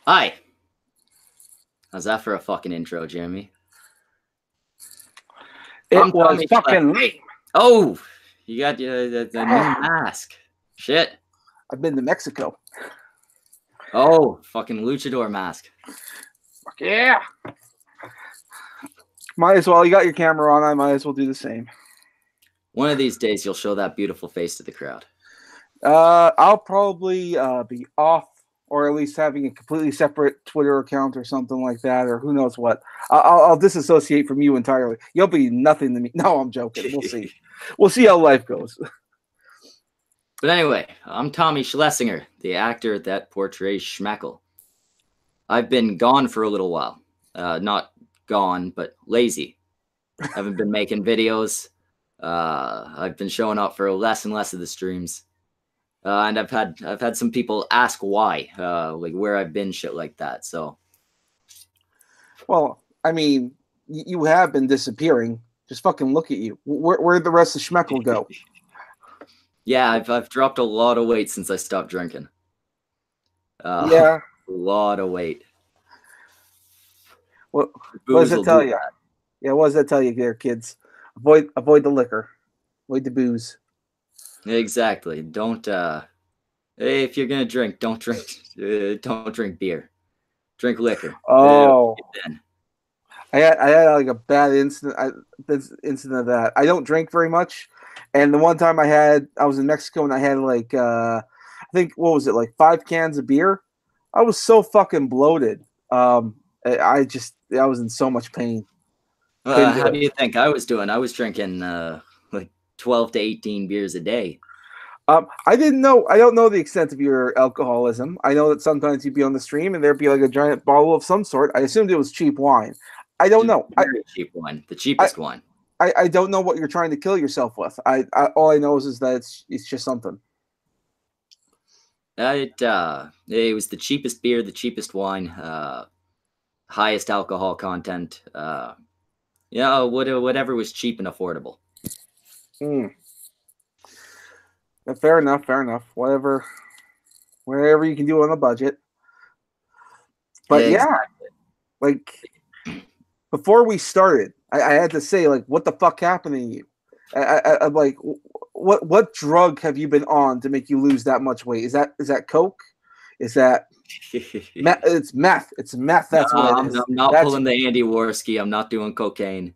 Hi. How's that for a fucking intro, Jeremy? It I'm was Tommy fucking lame. Oh, you got the new mask. Shit. I've been to Mexico. Oh, fucking luchador mask. Fuck yeah. Might as well. You got your camera on. I might as well do the same. One of these days, you'll show that beautiful face to the crowd. I'll probably be off, or at least having a completely separate Twitter account or something like that, or who knows what. I'll disassociate from you entirely. You'll be nothing to me. No, I'm joking. We'll see. We'll see how life goes. But anyway, I'm Tommy Schlesinger, the actor that portrays Schmeckle. I've been gone for a little while. Not gone, but lazy. Haven't been making videos. I've been showing up for less and less of the streams. And I've had some people ask why, like where I've been, shit like that. So, well, I mean, you have been disappearing. Just fucking look at you. Where'd the rest of Schmeckle go? Yeah, I've dropped a lot of weight since I stopped drinking. Yeah, a lot of weight. What does it tell you? Yeah, what does that tell you, there, kids? Avoid the liquor, avoid the booze. Exactly. Don't. If you're gonna drink, don't drink beer. Drink liquor. Oh. I had like a bad incident of that. I don't drink very much, and the one time I was in Mexico and I had like I think, what was it, like 5 cans of beer. I was so fucking bloated. I was in so much pain. How do you think I was doing? I was drinking like 12 to 18 beers a day. I didn't know. I don't know the extent of your alcoholism. I know that sometimes you'd be on the stream and there'd be like a giant bottle of some sort. I assumed it was cheap wine. I don't know. Very cheap wine, the cheapest wine. I don't know what you're trying to kill yourself with. All I know is that it's just something. It was the cheapest beer, the cheapest wine, highest alcohol content. Whatever was cheap and affordable. Fair enough. Whatever you can do on a budget. But exactly. Like before we started, I had to say, like, what the fuck happened to you? I'm like, what drug have you been on to make you lose that much weight? Is that coke? Is that meth? It's meth. It's meth. That's what it is. I'm not pulling the Andy Worski. I'm not doing cocaine.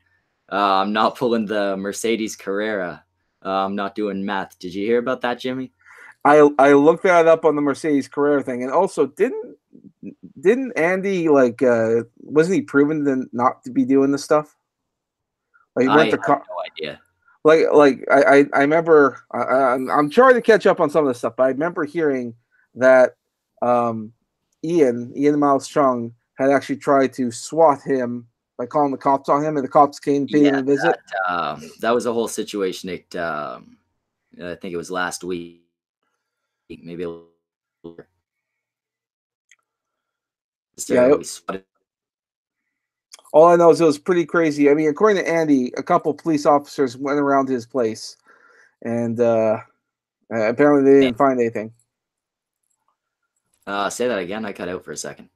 I'm not pulling the Mercedes Carrera. I'm not doing meth. Did you hear about that, Jimmy? I looked that up on the Mercedes Carrera thing, and also didn't Andy, like, wasn't he proven to not to be doing this stuff? Like, I have no idea. Like I remember, I'm trying to catch up on some of this stuff, but I remember hearing that Ian Miles Chung had actually tried to swat him by calling the cops on him, and the cops came to pay him a visit. That was a whole situation. I think it was last week, maybe. Yeah. All I know is it was pretty crazy. I mean, according to Andy, a couple police officers went around his place, and apparently they didn't find anything. Say that again. I cut out for a second.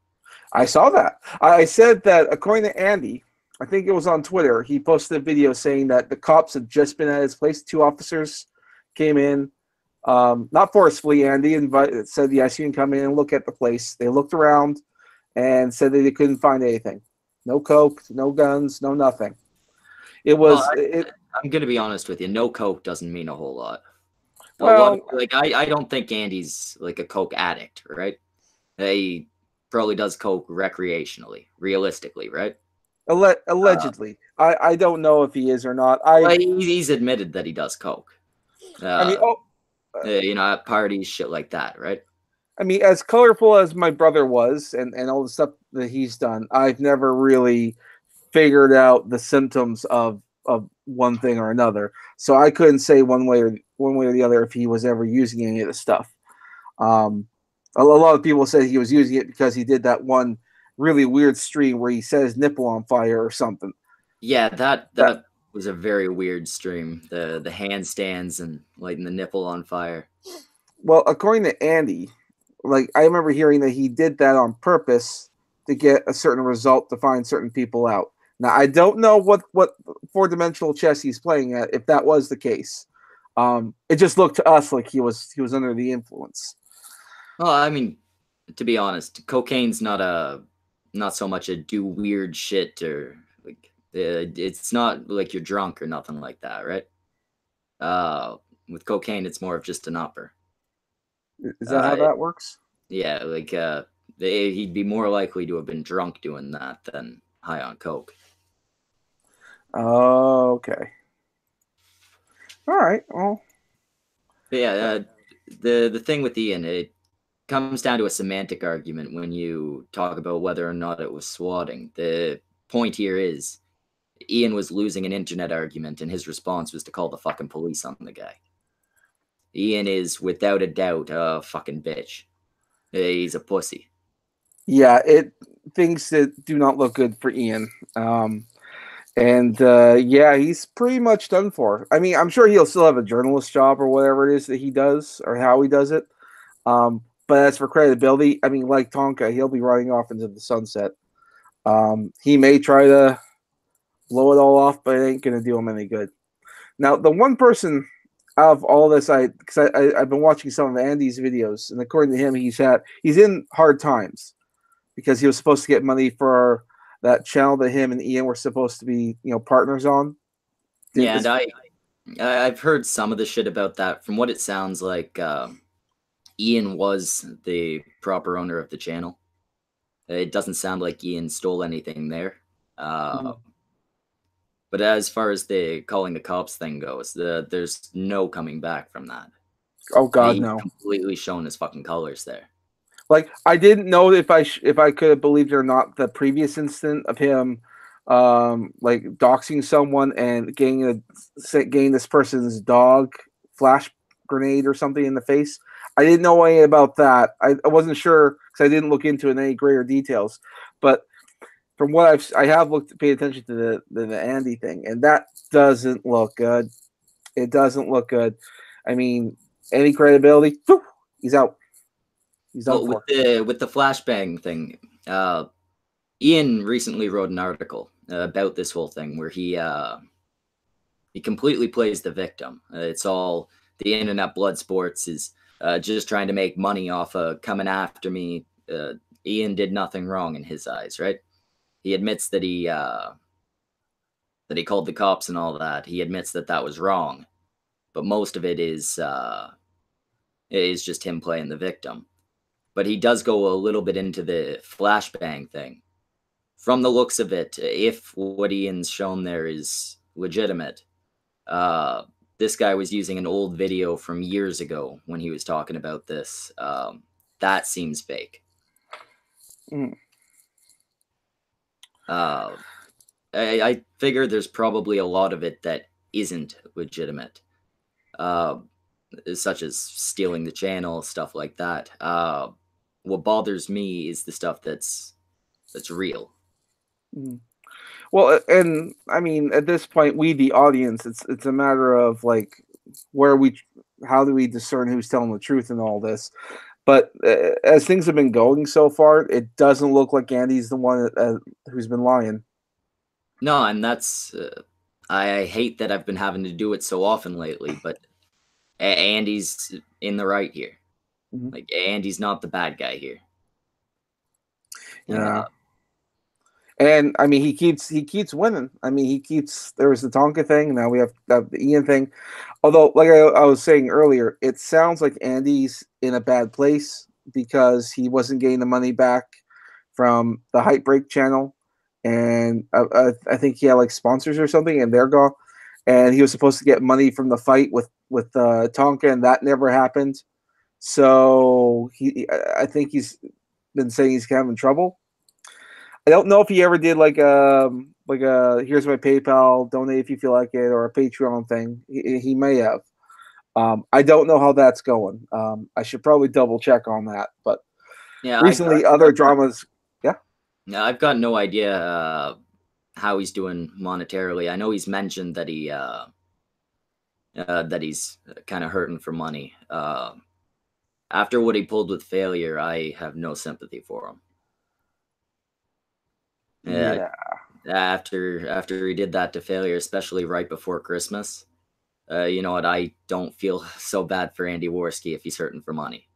I saw that. I said that according to Andy, I think it was on Twitter, he posted a video saying that the cops had just been at his place. 2 officers came in, not forcefully. Andy said, yes, you can come in and look at the place. They looked around and said that they couldn't find anything. No coke, no guns, no nothing. It was. I'm going to be honest with you. No coke doesn't mean a whole lot. Well, I don't think Andy's like a coke addict, right? He probably does coke recreationally, realistically, right? Allegedly. I don't know if he is or not. He's admitted that he does coke. I mean, at parties, shit like that, right? I mean, as colorful as my brother was and all the stuff that he's done, I've never really figured out the symptoms of one thing or another. So I couldn't say one way or the other if he was ever using any of the stuff. A lot of people said he was using it because he did that one really weird stream where he set his nipple on fire or something. Yeah, that was a very weird stream. The handstands and lighting the nipple on fire. Well, according to Andy, like I remember hearing that he did that on purpose to get a certain result to find certain people out. Now I don't know what four-dimensional chess he's playing at, if that was the case. It just looked to us like he was under the influence. Well, I mean, to be honest, cocaine's not so much a do weird shit or like it's not like you're drunk or nothing like that, right? With cocaine, it's more of just an upper. Is that how that works? Yeah, like he'd be more likely to have been drunk doing that than high on coke. Oh, okay. All right. Well, but yeah, the thing with Ian, it comes down to a semantic argument when you talk about whether or not it was swatting. The point here is Ian was losing an internet argument, and his response was to call the fucking police on the guy. Ian is without a doubt a fucking bitch. He's a pussy. Yeah, things that do not look good for Ian. And yeah, he's pretty much done for. I mean, I'm sure he'll still have a journalist job or whatever it is that he does or how he does it. But as for credibility, I mean, like Tonka, he'll be riding off into the sunset. He may try to blow it all off, but it ain't going to do him any good. Now, the one person out of all this, because I've been watching some of Andy's videos, and according to him, he's in hard times because he was supposed to get money for that channel that him and Ian were supposed to be, partners on. Yeah, and I've heard some of the shit about that. From what it sounds like, Ian was the proper owner of the channel. It doesn't sound like Ian stole anything there. But as far as the calling the cops thing goes, there's no coming back from that. Oh God, no! Completely shown his fucking colors there. Like I didn't know if I could have believed it or not. The previous incident of him, like doxing someone and getting this person's dog flash grenade or something in the face. I didn't know anything about that. I wasn't sure because I didn't look into it in any greater details. But from what I have paid attention to the Andy thing, and that doesn't look good. It doesn't look good. I mean, any credibility, he's out. Well, with the flashbang thing, Ian recently wrote an article about this whole thing where he completely plays the victim. It's all the internet blood sports is just trying to make money off of coming after me. Ian did nothing wrong in his eyes, right? He admits that he called the cops and all that. He admits that was wrong, but most of it is just him playing the victim. But he does go a little bit into the flashbang thing. From the looks of it, if what Ian's shown there is legitimate, this guy was using an old video from years ago when he was talking about this. That seems fake. I figure there's probably a lot of it that isn't legitimate, such as stealing the channel, stuff like that. What bothers me is the stuff that's real. Well, and I mean, at this point, we the audience, it's a matter of like how do we discern who's telling the truth in all this? But as things have been going so far, it doesn't look like Andy's the one who's been lying. No, and that's I hate that I've been having to do it so often lately, but Andy's in the right here. Like Andy's not the bad guy here. Yeah. And I mean, he keeps winning. I mean, there was the Tonka thing. Now we have the Ian thing. Although, like I was saying earlier, it sounds like Andy's in a bad place because he wasn't getting the money back from the Hype Break channel, and I think he had like sponsors or something, and they're gone. And he was supposed to get money from the fight with Tonka, and that never happened. So I think he's been saying he's having trouble. I don't know if he ever did like a here's my PayPal, donate if you feel like it, or a Patreon thing. He may have. I don't know how that's going. I should probably double check on that. But yeah, recently other dramas. Yeah. Yeah, I've got no idea how he's doing monetarily. I know he's mentioned that that he's kind of hurting for money. After what he pulled with Failure, I have no sympathy for him. Yeah. After he did that to Failure, especially right before Christmas, you know what? I don't feel so bad for Andy Worski if he's hurting for money.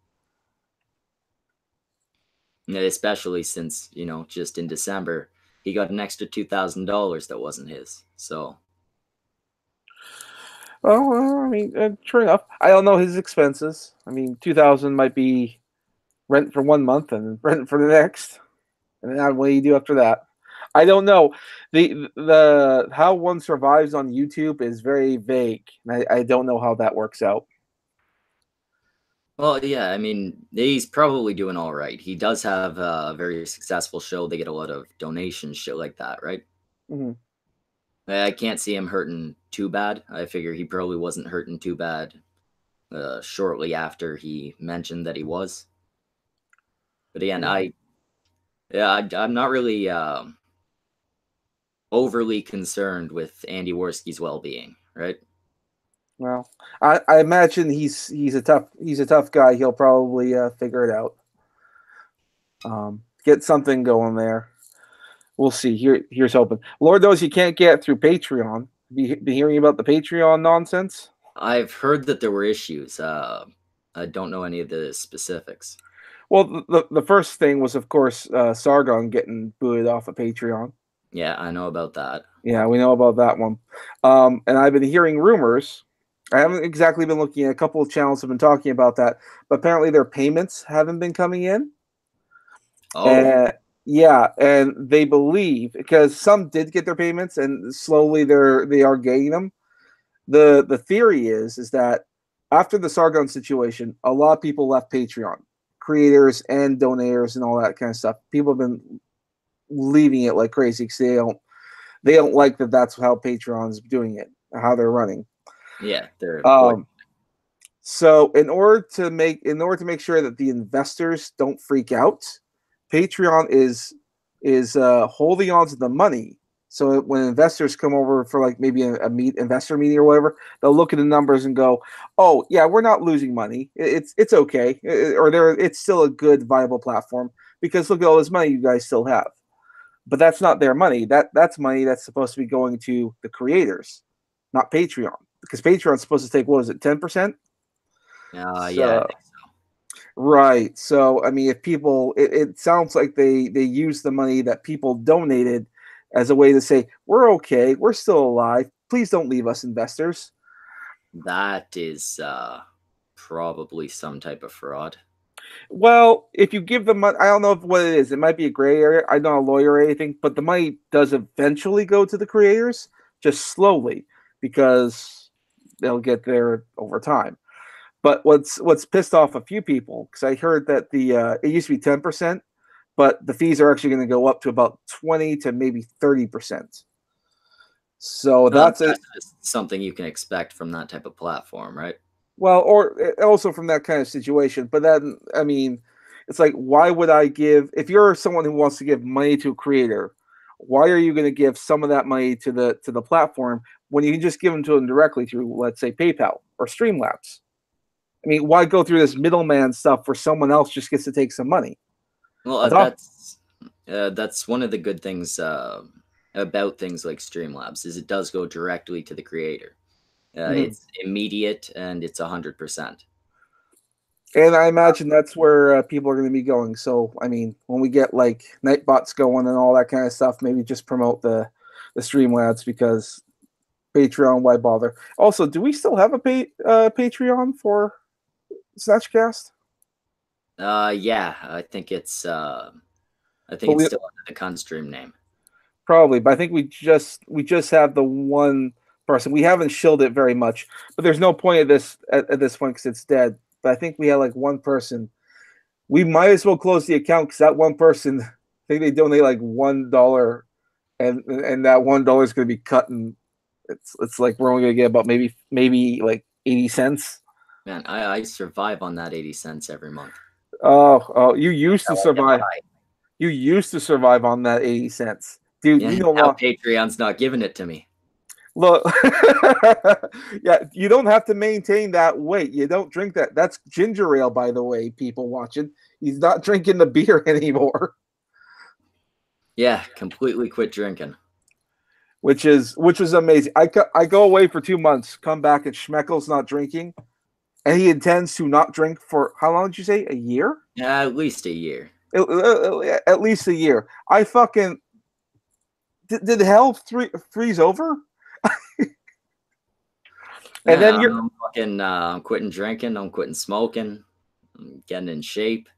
Especially since, you know, just in December, he got an extra $2,000 that wasn't his. So. Well, I mean, true enough. I don't know his expenses. I mean, 2,000 might be rent for 1 month and rent for the next, and then what do you do after that? I don't know. The how one survives on YouTube is very vague, and I don't know how that works out. Well, yeah, I mean, he's probably doing all right. He does have a very successful show. They get a lot of donations, shit like that, right? Mm-hmm. I can't see him hurting too bad. I figure he probably wasn't hurting too bad shortly after he mentioned that he was. But again, I'm not really overly concerned with Andy Worski's well-being, right? Well, I imagine he's a tough guy. He'll probably figure it out. Get something going there. We'll see. Here's hoping. Lord knows you can't get through Patreon. Be hearing about the Patreon nonsense? I've heard that there were issues. I don't know any of the specifics. Well, the first thing was, of course, Sargon getting booted off of Patreon. Yeah, I know about that. Yeah, we know about that one. And I've been hearing rumors. I haven't exactly been looking at a couple of channels have been talking about that, but apparently their payments haven't been coming in. Oh. Yeah, and they believe because some did get their payments and slowly they are getting them. The theory is that after the Sargon situation, a lot of people left Patreon, creators and donators and all that kind of stuff. People have been leaving it like crazy because they don't like that that's how Patreon's doing it, how they're running. Yeah, they're so in order to make sure that the investors don't freak out, Patreon is holding on to the money. So when investors come over for like maybe a investor meeting or whatever, they'll look at the numbers and go, "Oh yeah, we're not losing money. It's okay, or it's still a good viable platform because look at all this money you guys still have." But that's not their money. That's money that's supposed to be going to the creators, not Patreon, because Patreon's supposed to take, what is it, 10%? Yeah. Right. So I mean, if people, it sounds like they use the money that people donated as a way to say we're okay, we're still alive. Please don't leave us, investors. That is probably some type of fraud. Well, if you give them money, I don't know what it is. It might be a gray area. I'm not a lawyer or anything, but the money does eventually go to the creators, just slowly, because they'll get there over time. But what's pissed off a few people, because I heard that it used to be 10%, but the fees are actually going to go up to about 20 to maybe 30%. So that's something you can expect from that type of platform, right? Well, or also from that kind of situation. But then, I mean, it's like, why would I give, if you're someone who wants to give money to a creator, why are you going to give some of that money to the platform when you can just give them to them directly through, let's say, PayPal or Streamlabs? I mean, why go through this middleman stuff where someone else just gets to take some money? Well, that's one of the good things about things like Streamlabs is it does go directly to the creator. It's immediate and it's 100%. And I imagine that's where people are going to be going. So, I mean, when we get like Nightbots going and all that kind of stuff, maybe just promote the Streamlabs, because Patreon, why bother? Also, do we still have a Patreon for Snatchcast? Yeah, I think it's still under the Constream name. Probably, but I think we just have the one person. We haven't shilled it very much, but there's no point at this point because it's dead. But I think we had like one person. We might as well close the account because that one person, I think they donate like $1, and that $1 is going to be cut, and it's like we're only going to get about maybe like 80 cents. Man, I survive on that 80 cents every month. Oh, you used to survive. You used to survive on that 80 cents, dude. Yeah, now Patreon's not giving it to me. Look, yeah, you don't have to maintain that weight. You don't drink that. That's ginger ale, by the way, people watching. He's not drinking the beer anymore, Yeah, completely quit drinking. which was amazing. I go away for 2 months, come back, and Schmeckel's not drinking, and he intends to not drink for how long did you say? A year? Yeah, at least a year. At least a year. I fucking did hell freeze over? And then you're I'm fucking I'm quitting drinking, I'm quitting smoking, I'm getting in shape.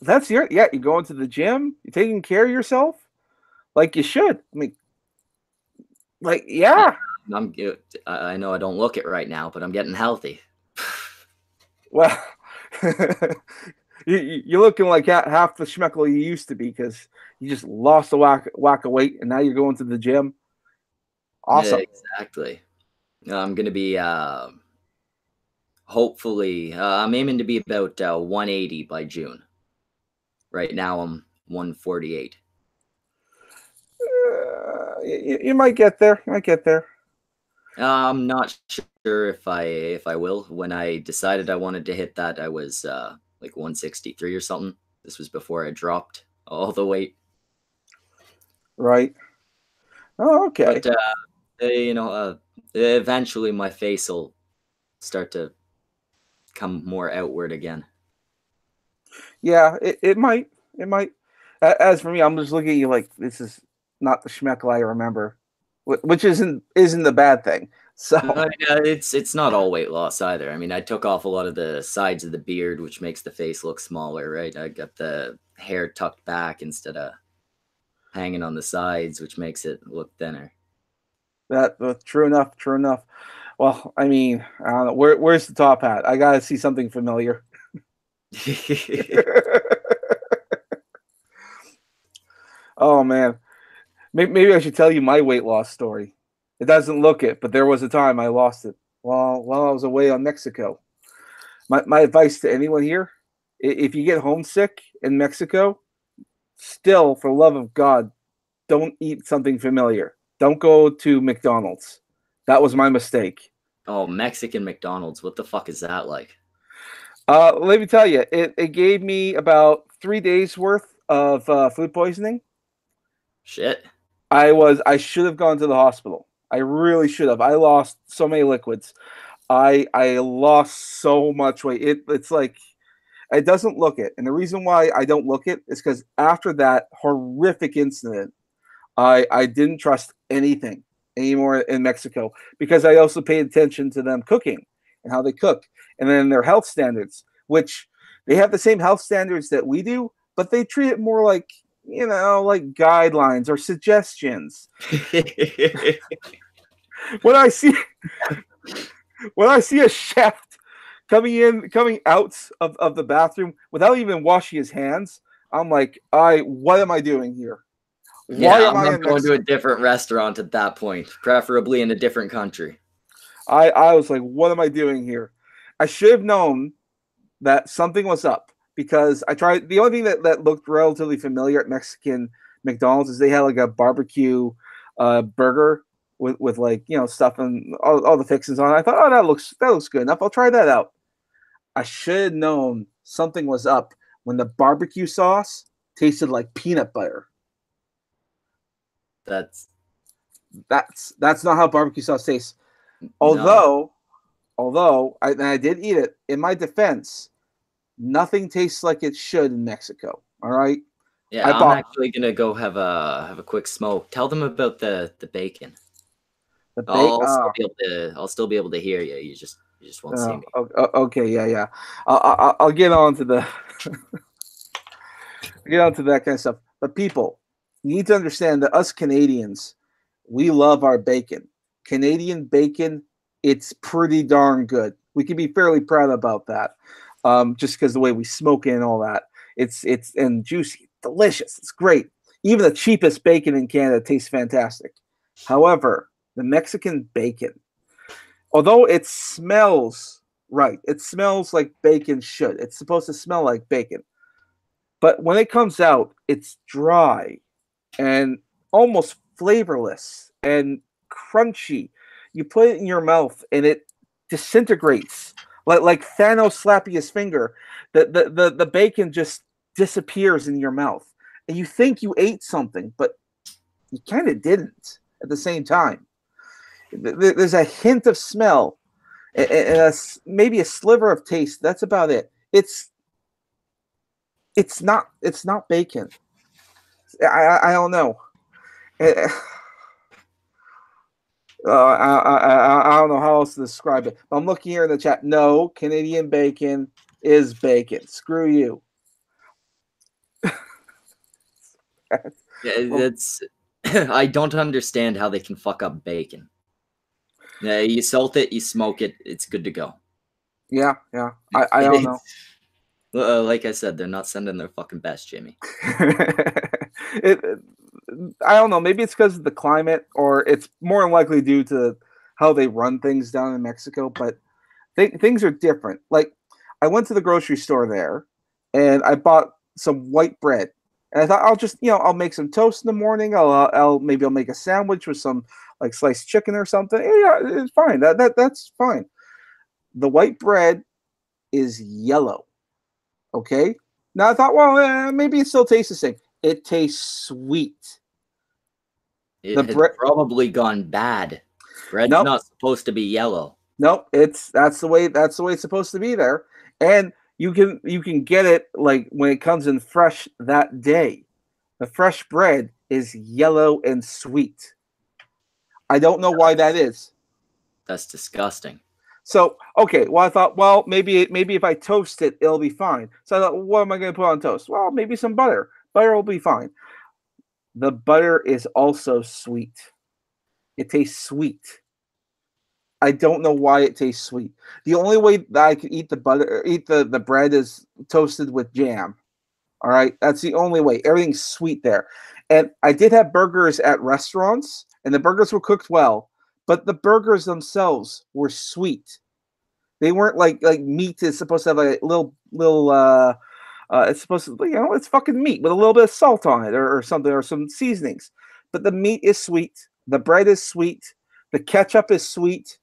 that's your yeah, you go into the gym, you're taking care of yourself like you should. I mean, like yeah. I'm I know I don't look it right now, but I'm getting healthy. Well, you're looking like half the schmeckle you used to be because you just lost a whack of weight and now you're going to the gym. Awesome. Yeah, exactly. I'm gonna be hopefully I'm aiming to be about 180 by June. Right now I'm 148. You might get there. You might get there. I'm not sure if I will. When I decided I wanted to hit that, I was like 163 or something. This was before I dropped all the weight. Right. Oh, okay. But eventually my face will start to come more outward again. Yeah, it might. It might. As for me, I'm just looking at you like this is not the schmeckle I remember, which isn't the bad thing. So Yeah, it's not all weight loss either. I mean, I took off a lot of the sides of the beard, which makes the face look smaller, right? I got the hair tucked back instead of hanging on the sides, which makes it look thinner. that true enough. True enough. Well, I mean, I don't know. Where's the top hat? I gotta see something familiar. Oh man, maybe I should tell you my weight loss story. It doesn't look it, but there was a time I lost it while I was away on Mexico. My advice to anyone here: if you get homesick in Mexico, still, for the love of God, don't eat something familiar. Don't go to McDonald's. That was my mistake. Oh, Mexican McDonald's. What the fuck is that like? Let me tell you, it gave me about 3 days worth of food poisoning. Shit. I should have gone to the hospital. I really should have. I lost so many liquids. I lost so much weight. It's like it doesn't look it. And the reason why I don't look it is because after that horrific incident, I didn't trust anything anymore in Mexico because I also paid attention to them cooking and how they cook and then their health standards, which they have the same health standards that we do, but they treat it more like, like guidelines or suggestions. When I see a chef coming out of the bathroom without even washing his hands, I'm like, what am I doing here? Why am I going to a different restaurant at that point, preferably in a different country? I was like, what am I doing here? I should have known that something was up because I tried. The only thing that looked relatively familiar at Mexican McDonald's is they had like a barbecue burger with like stuff and all the fixings on it. I thought, oh, that looks good enough. I'll try that out. I should have known something was up when the barbecue sauce tasted like peanut butter. That's not how barbecue sauce tastes. Although I did eat it. In my defense, nothing tastes like it should in Mexico. All right. Yeah, I'm actually gonna go have a quick smoke. Tell them about the bacon. I'll still be able to hear you. You just won't see me. Okay, yeah. I'll get on to the that kind of stuff. But people, you need to understand that us Canadians, we love our bacon. Canadian bacon, it's pretty darn good. We can be fairly proud about that, just because the way we smoke it and all that. It's and juicy, delicious. It's great. Even the cheapest bacon in Canada tastes fantastic. However, the Mexican bacon, although it smells right, it smells like bacon should. It's supposed to smell like bacon. But when it comes out, it's dry and almost flavorless and crunchy. You put it in your mouth and it disintegrates like Thanos slapping his finger. The bacon just disappears in your mouth, and you think you ate something, but you kind of didn't at the same time. There's a hint of smell and maybe a sliver of taste. That's about it. It's not bacon. I don't know. I don't know how else to describe it. But I'm looking here in the chat. No, Canadian bacon is bacon. Screw you. It's I don't understand how they can fuck up bacon. Yeah, you salt it, you smoke it, it's good to go. Yeah. I don't know. Like I said, they're not sending their fucking best, Jimmy. I don't know. Maybe it's because of the climate, or it's more than likely due to how they run things down in Mexico. But things are different. Like, I went to the grocery store there, and I bought some white bread, and I thought I'll make some toast in the morning. I'll make a sandwich with some like sliced chicken or something. Yeah, it's fine. That's fine. The white bread is yellow. Okay. Now I thought, well, maybe it still tastes the same. It tastes sweet. It has probably gone bad. Bread's not supposed to be yellow. Nope, that's the way it's supposed to be there. And you can get it like when it comes in fresh that day. The fresh bread is yellow and sweet. I don't know why that is. That's disgusting. So, okay, well, I thought, well, maybe if I toast it, it'll be fine. So I thought, what am I going to put on toast? Well, maybe some butter. Butter will be fine. The butter is also sweet. It tastes sweet. I don't know why it tastes sweet. The only way that I can eat the bread is toasted with jam. All right, that's the only way. Everything's sweet there. And I did have burgers at restaurants, and the burgers were cooked well. But the burgers themselves were sweet. They weren't like meat is supposed to have a little it's supposed to, it's fucking meat with a little bit of salt on it or something, or some seasonings. But the meat is sweet. The bread is sweet. The ketchup is sweet.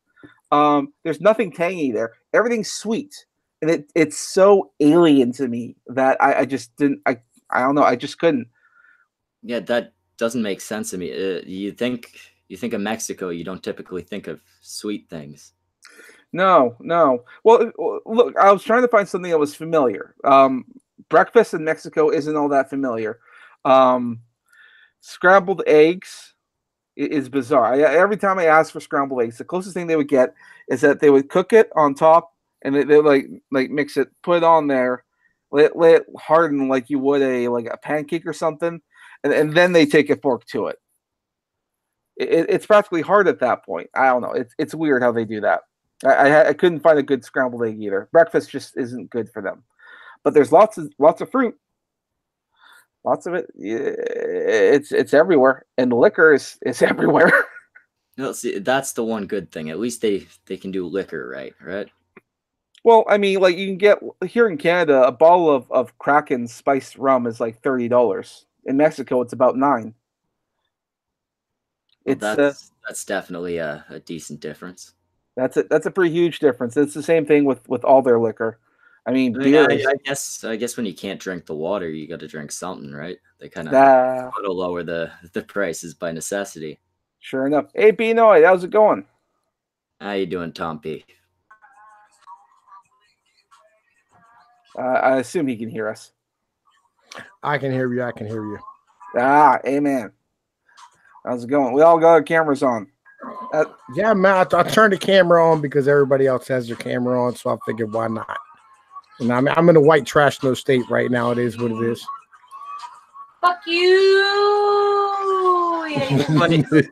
There's nothing tangy there. Everything's sweet. And it's so alien to me that I just didn't, I don't know. I just couldn't. Yeah, that doesn't make sense to me. You think of Mexico, you don't typically think of sweet things. No. Well, look, I was trying to find something that was familiar. Breakfast in Mexico isn't all that familiar. Scrambled eggs is bizarre. Every time I ask for scrambled eggs, the closest thing they would get is that they would cook it on top, and they like mix it, put it on there, let it harden like you would a pancake or something, and then they take a fork to it. It's practically hard at that point. I don't know. It's weird how they do that. I couldn't find a good scrambled egg either. Breakfast just isn't good for them. But there's lots of fruit. Lots of it. It's everywhere, and the liquor is everywhere. No, see, that's the one good thing. At least they can do liquor right? Well, I mean, like, you can get here in Canada, a bottle of Kraken spiced rum is like $30. In Mexico, it's about $9. That's definitely a decent difference. That's a pretty huge difference. It's the same thing with all their liquor. I mean, beer. I guess when you can't drink the water, you got to drink something, right? They kind of lower the prices by necessity. Sure enough. Hey, Binoy, how's it going? How you doing, Tom P? I assume he can hear us. I can hear you. I can hear you. Amen. How's it going? We all got our cameras on. Yeah, man. I turned the camera on because everybody else has their camera on, so I figured why not. And I'm in a white trash no state right now. It is what it is. Fuck you.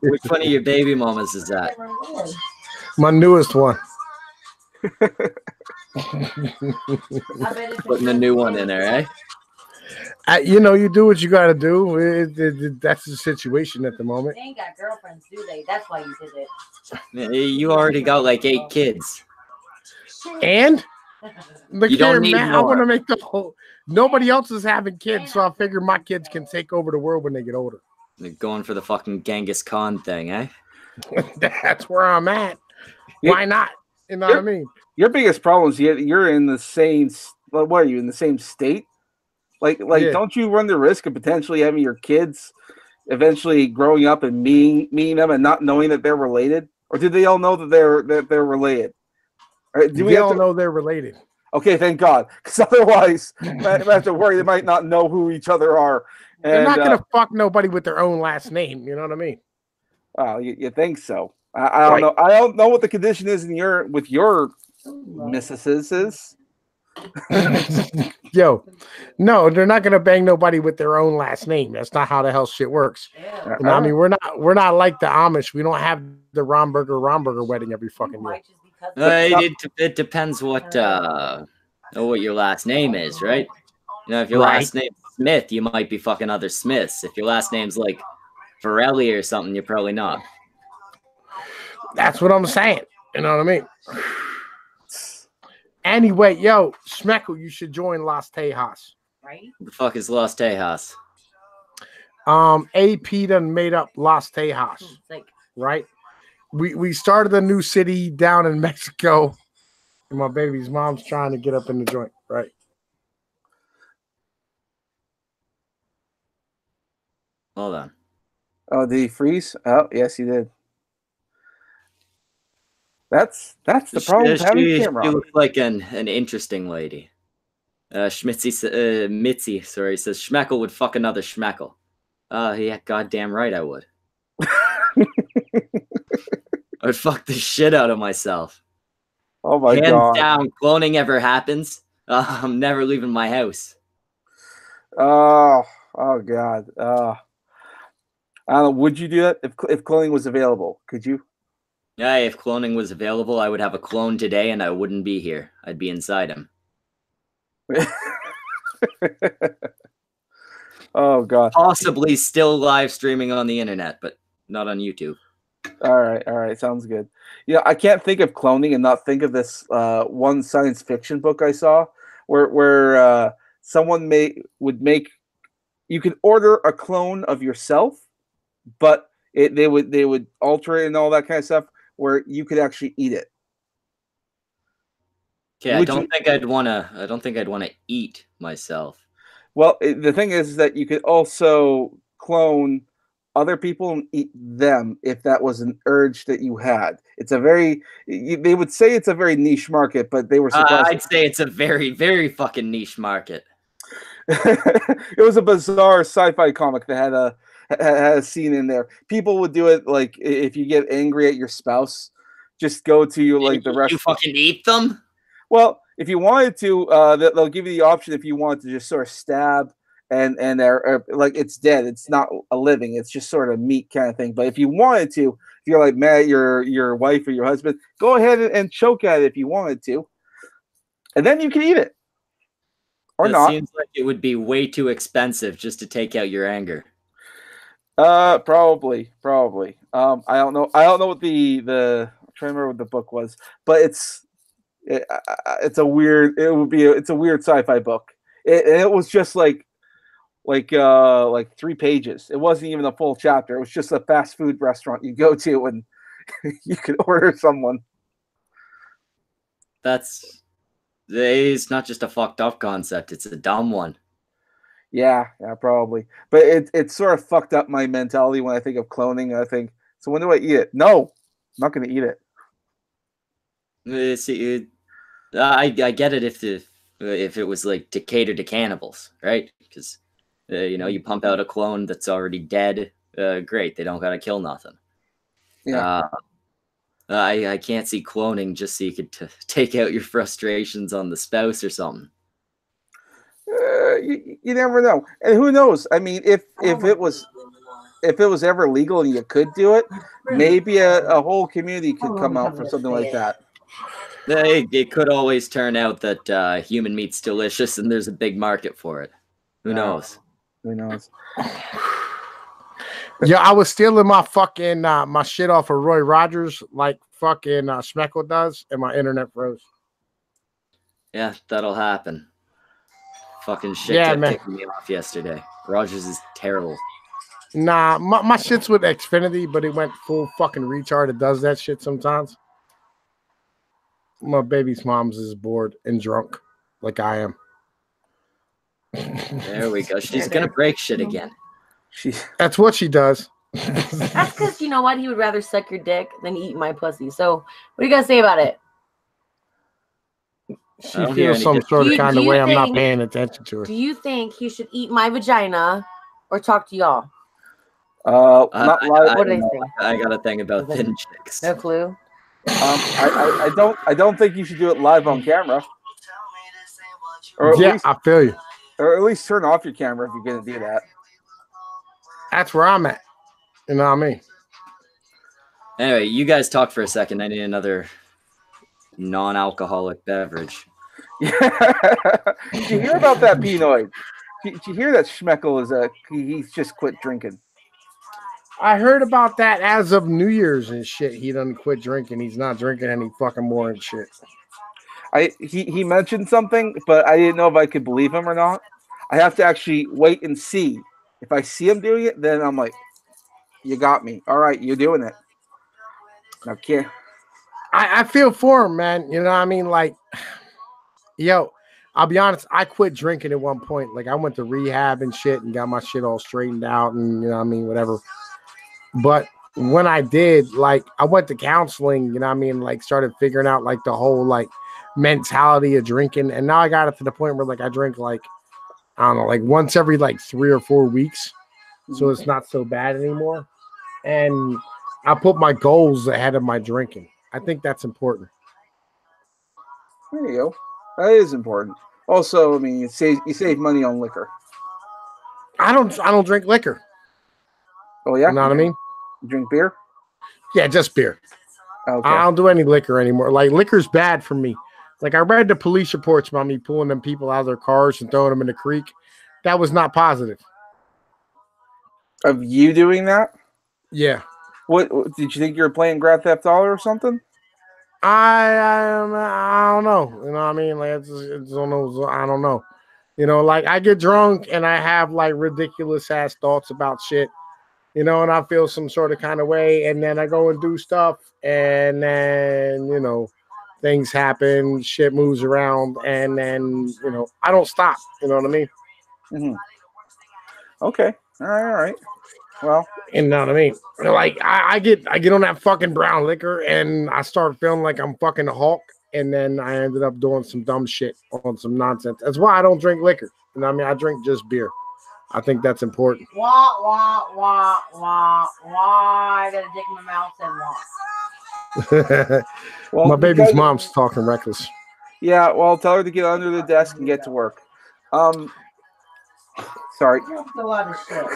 Which one of your baby mamas is that? My newest one. Putting a new one in there, eh? You do what you got to do. That's the situation at the moment. They ain't got girlfriends, do they? That's why you did it. You already got like 8 kids. And you don't need more. I want to make the whole. Nobody else is having kids, so I figure my kids can take over the world when they get older. They're going for the fucking Genghis Khan thing, eh? That's where I'm at. Why not? You know what I mean? Your biggest problem is you're in the same. What are you in the same state? Like, Yeah. don't you run the risk of potentially having your kids eventually growing up and meeting them and not knowing that they're related, or do they all know that they're related? Or do we all know they're related? Okay, thank God, because otherwise, I have to worry they might not know who each other are. And, they're not gonna fuck nobody with their own last name. You know what I mean? Well, you think so? I don't know. I don't know what the condition is with your missuses. Yo, no, they're not gonna bang nobody with their own last name. That's not how the hell shit works. Yeah. You know, I mean, we're not like the Amish. We don't have the Romberger wedding every fucking year. It depends what your last name is, right? You know, if your last name's Smith, you might be fucking other Smiths. If your last name's like Varelli or something, you're probably not. That's what I'm saying. You know what I mean? Anyway, yo, Schmeckle, you should join Las Tejas. Right? What the fuck is Las Tejas? AP done made up Las Tejas. Right? We started a new city down in Mexico, and my baby's mom's trying to get up in the joint, right? Hold on. Oh, did he freeze? Oh, yes, he did. That's the problem with having a camera. She looks like an interesting lady. Mitzi says Schmeckle would fuck another Schmeckle. Yeah, goddamn right I would. I would fuck the shit out of myself. Oh my God. Hands down, cloning ever happens, I'm never leaving my house. Oh God. I don't know. Would you do that if cloning was available? Could you? Yeah, if cloning was available, I would have a clone today and I wouldn't be here. I'd be inside him. Oh God. Possibly still live streaming on the internet, but not on YouTube. All right, sounds good. Yeah, I can't think of cloning and not think of this one science fiction book I saw where someone would make you could order a clone of yourself, but they would alter it and all that kind of stuff where you could actually eat it. Okay, I don't think I'd want to eat myself. Well, the thing is that you could also clone other people and eat them if that was an urge that you had. It's a very, they would say it's a very niche market, but they were surprised. I'd say it's a very, very fucking niche market. It was a bizarre sci-fi comic that had a scene in there. People would do it like if you get angry at your spouse, just go to like the restaurant. You fucking eat them? Well, if you wanted to, they'll give you the option if you want to just sort of stab and they're like it's dead. It's not a living. It's just sort of meat kind of thing. But if you wanted to, if you're like mad at your wife or your husband, go ahead and choke at it if you wanted to, and then you can eat it or not. Seems like it would be way too expensive just to take out your anger. Probably. I don't know what the I'm trying to remember what the book was, but it's a weird sci-fi book. It was just like 3 pages. It wasn't even a full chapter. It was just a fast food restaurant you go to and you could order someone. It's not just a fucked up concept. It's a dumb one. Yeah, probably. But it sort of fucked up my mentality when I think of cloning. I think, so when do I eat it? No, I'm not going to eat it. I get it if it was like to cater to cannibals, right? Because you pump out a clone that's already dead. Great, they don't gotta kill nothing. Yeah. I can't see cloning just so you could take out your frustrations on the spouse or something. You never know, and who knows? I mean, if it was ever legal and you could do it, maybe a whole community could come out for something like that. It could always turn out that human meat's delicious and there's a big market for it. Who knows? Who knows? Yeah, I was stealing my fucking my shit off of Roy Rogers like fucking Schmeckle does, and my internet froze. Yeah, that'll happen. Fucking shit kept kicking me off yesterday. Rogers is terrible. Nah, my shit's with Xfinity, but it went full fucking retard. It does that shit sometimes. My baby's mom's is bored and drunk, like I am. There we go. She's gonna break shit again. That's what she does. That's because you know what? He would rather suck your dick than eat my pussy. So, what do you guys say about it? She feels some sort of kind of way. I'm not paying attention to her. Do you think he should eat my vagina or talk to y'all? Not live. What do they think? I got a thing about thin chicks. No clue. I don't think you should do it live on camera. Or at Yeah, least, I feel you. or at least turn off your camera if you're gonna do that. That's where I'm at. You know what I mean? Anyway, you guys talk for a second. I need another non-alcoholic beverage. Yeah. Did you hear about that Pinoid? Did you hear that Schmeckel is he's just quit drinking? I heard about that as of New Year's and shit. He done quit drinking. He's not drinking any fucking more and shit. He mentioned something, but I didn't know if I could believe him or not. I have to actually wait and see. If I see him doing it, then I'm like, you got me. All right, you're doing it. Okay. I feel for him, man. You know what I mean? Like, yo, I'll be honest. I quit drinking at one point. Like, I went to rehab and shit and got my shit all straightened out and, you know what I mean, whatever. But when I did, like, I went to counseling, you know what I mean, like, started figuring out, like, the whole, like, mentality of drinking. And now I got it to the point where, like, I drink, like, I don't know, like, once every, like, 3 or 4 weeks. So it's not so bad anymore. And I put my goals ahead of my drinking. I think that's important. There you go. That is important. Also, I mean, you save money on liquor. I don't drink liquor. Oh yeah, You know what I mean? You drink beer? Yeah, just beer. Okay. I don't do any liquor anymore. Like, liquor's bad for me. Like, I read the police reports about me pulling them people out of their cars and throwing them in the creek. That was not positive. Of you doing that? Yeah. What did you think you were playing Grand Theft Auto or something? I don't know. You know what I mean? Like, it's one of those, I don't know. You know, like, I get drunk and I have, like, ridiculous ass thoughts about shit. You know, and I feel some sort of kind of way, and then I go and do stuff, and then, you know, things happen, shit moves around, and then, you know, I don't stop. You know what I mean? Mm-hmm. Okay. All right. Well, You know what I mean? Like, I get on that fucking brown liquor, and I start feeling like I'm fucking the Hulk, and then I ended up doing some dumb shit on some nonsense. That's why I don't drink liquor. You know what I mean? I drink just beer. I think that's important. Wah, wah, wah, wah, wah. I got a dick in my mouth and wah. well, My baby's mom's talking reckless. Yeah, well, tell her to get under the desk and get to work. Sorry. That's a lot of shit.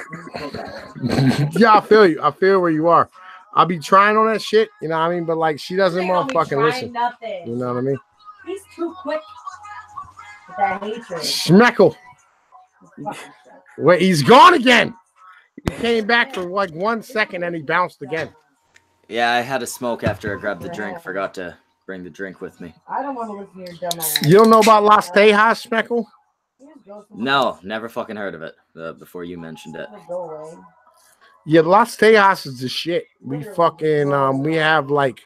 Yeah, I feel you. I feel where you are. I'll be trying on that shit, you know what I mean? But, like, she doesn't motherfucking listen. Nothing. You know what I mean? He's too quick with that hatred. Schmeckle. Wait, he's gone again. He came back for like 1 second and he bounced again. Yeah, I had a smoke after I grabbed the drink. Forgot to bring the drink with me. I don't want to listen to your dumb ass. You don't know about Las Tejas, Schmeckle? No, never fucking heard of it before you mentioned it. Go away. Yeah, Las Tejas is the shit. We fucking we have like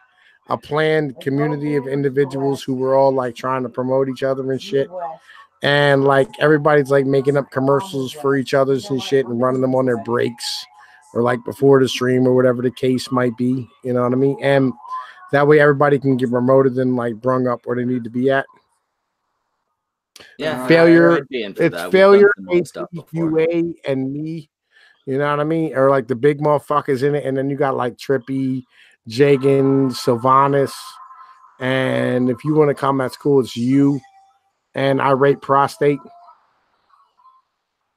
a planned community of individuals who were all like trying to promote each other and shit. And like everybody's like making up commercials for each other's and shit and running them on their breaks or like before the stream or whatever the case might be. You know what I mean? And that way everybody can get promoted and like brung up where they need to be at. Yeah, Failure. I'd be in for It's that. We've failure, done some old stuff before. AQA, and me. You know what I mean? Or like the big motherfuckers in it. And then you got like Trippy, Jagan, Sylvanas. And if you want to come, that's cool. It's you and Irate Prostate.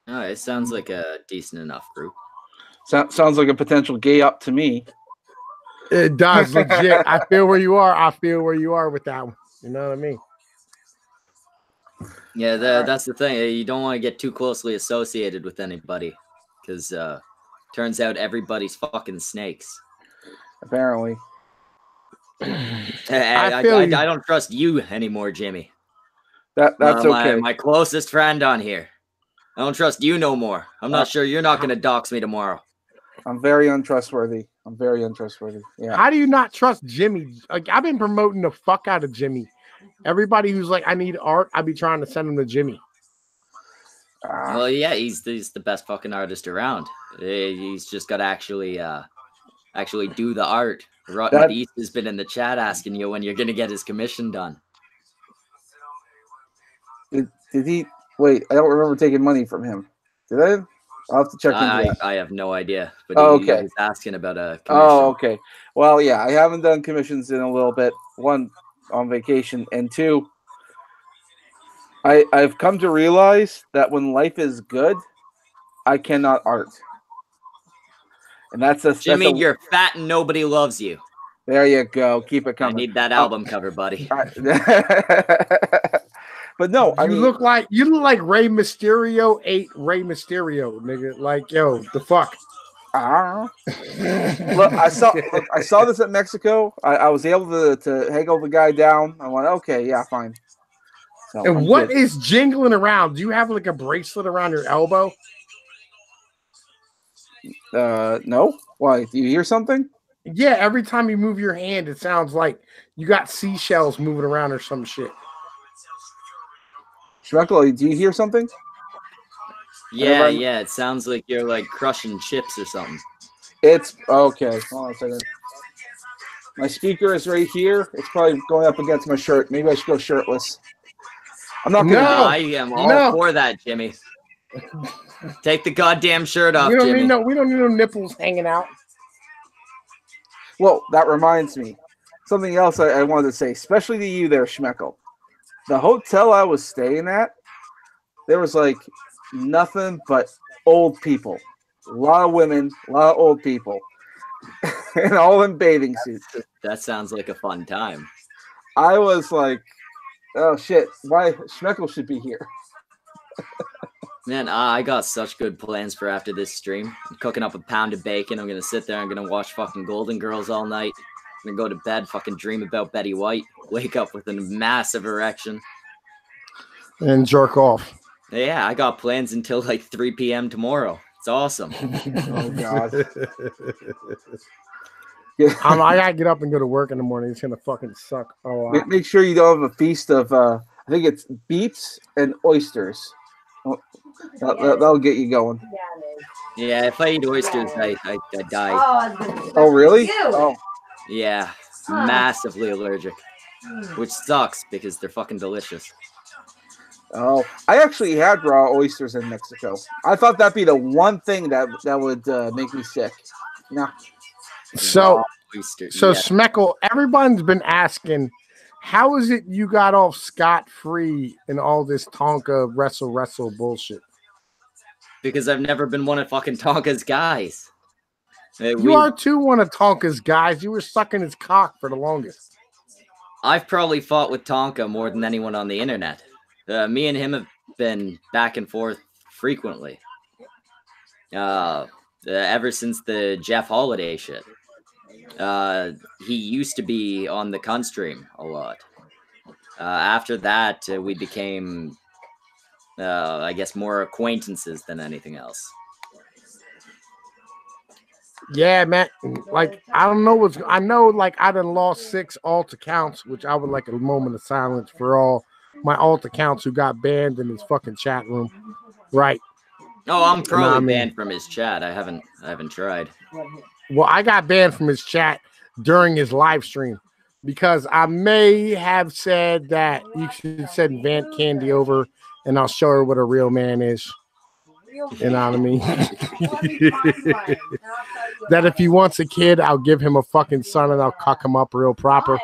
Oh, it sounds like a decent enough group. Sounds like a potential gay up to me. It does, legit. I feel where you are. I feel where you are with that one. You know what I mean? Yeah, that's the thing. You don't want to get too closely associated with anybody because turns out everybody's fucking snakes. Apparently. I don't trust you anymore, Jimmy. That's okay. My closest friend on here. I don't trust you no more. I'm not sure you're not going to dox me tomorrow. I'm very untrustworthy. Yeah. How do you not trust Jimmy? Like, I've been promoting the fuck out of Jimmy. Everybody who's like, I need art, I be trying to send them to Jimmy. Well, yeah, he's the best fucking artist around. He's just got to actually do the art. Rotten East has been in the chat asking you when you're gonna get his commission done. Did he? Wait, I don't remember taking money from him. Did I? I'll have to check into that. I have no idea, but he was asking about a commission. Oh, okay. Well, yeah, I haven't done commissions in a little bit. One, on vacation, and two, I've come to realize that when life is good, I cannot art. And Jimmy, you're fat and nobody loves you. There you go. Keep it coming. I need that album cover, buddy. But no, you look like Rey Mysterio ate Rey Mysterio, nigga. Like, yo, the fuck. Look, I saw this at Mexico. I was able to haggle the guy down. I went, okay, yeah, fine. So, and what is jingling around? Do you have like a bracelet around your elbow? No. Why? Do you hear something? Yeah, every time you move your hand, it sounds like you got seashells moving around or some shit. Schmeckle, do you hear something? Yeah, it sounds like you're like crushing chips or something. It's okay. Hold on a second. My speaker is right here. It's probably going up against my shirt. Maybe I should go shirtless. I'm not gonna. No, I am all for that, Jimmy. Take the goddamn shirt off, Jimmy. We don't need no nipples hanging out. Well, that reminds me. Something else I wanted to say, especially to you there, Schmeckle. The hotel I was staying at, there was like nothing but old people. A lot of women, a lot of old people. And all in bathing suits. That sounds like a fun time. I was like, oh shit, why Schmeckle should be here. Man, I got such good plans for after this stream. I'm cooking up a pound of bacon. I'm going to sit there. I'm going to watch fucking Golden Girls all night. I'm going to go to bed, fucking dream about Betty White. Wake up with a massive erection. And jerk off. Yeah, I got plans until like 3 p.m. tomorrow. It's awesome. Oh, God. I got to get up and go to work in the morning. It's going to fucking suck a lot. Make sure you don't have a feast of, I think it's beets and oysters. That'll get you going. Yeah, if I eat oysters, I die. Oh, really? Oh. Yeah, massively allergic, which sucks because they're fucking delicious. Oh, I actually had raw oysters in Mexico. I thought that'd be the one thing that would make me sick. No. So Schmeckle, everyone's been asking, how is it you got off scot-free in all this Tonka wrestle bullshit? Because I've never been one of fucking Tonka's guys. You are too one of Tonka's guys. You were sucking his cock for the longest. I've probably fought with Tonka more than anyone on the internet. Me and him have been back and forth frequently. Ever since the Jeff Holiday shit. He used to be on the Cunt stream a lot. After that, we became, I guess, more acquaintances than anything else. Yeah, man. Like, I don't know I know, like, I done lost 6 alt accounts, which I would like a moment of silence for all my alt accounts who got banned in his fucking chat room. Right. Oh, I'm probably banned from his chat. I haven't tried. Well, I got banned from his chat during his live stream because I may have said that you should send Vant Candy over and I'll show her what a real man is. You know what I mean? That if he wants a kid, I'll give him a fucking son and I'll cuck him up real proper.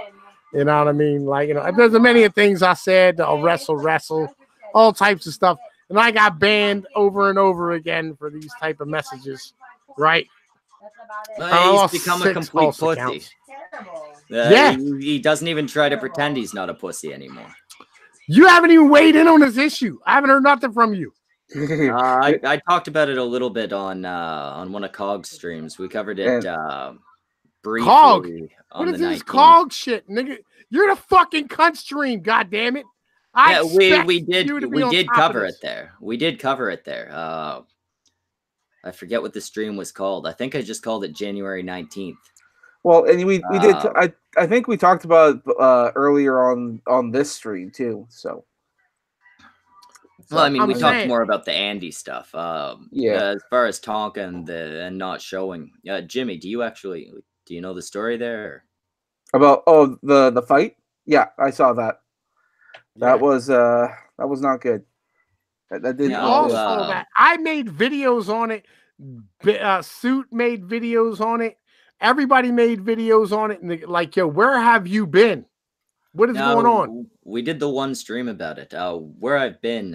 You know what I mean? Like, you know, there's many things I said. I'll wrestle, all types of stuff. And I got banned over and over again for these type of messages. Right? He's become a complete pussy. Yeah. He doesn't even try to pretend he's not a pussy anymore. You haven't even weighed in on this issue. I haven't heard nothing from you. I talked about it a little bit on one of Cog's streams. We covered it briefly. Cog? What is this Cog shit, nigga? You're the fucking Cunt stream, goddammit. We did cover it there. We did cover it there. I forget what the stream was called. I think I just called it January 19th. Well, and we did. I think we talked about earlier on this stream too. So. Well, I mean, I'm we talked saying- more about the Andy stuff. Yeah. As far as Tonka and not showing, Jimmy, do you know the story there? About the fight? Yeah, I saw that. That was not good. That didn't. Yeah, Also, that I made videos on it. Suit made videos on it. Everybody made videos on it. And like, yo, where have you been? What is going on? We did the one stream about it. Where I've been.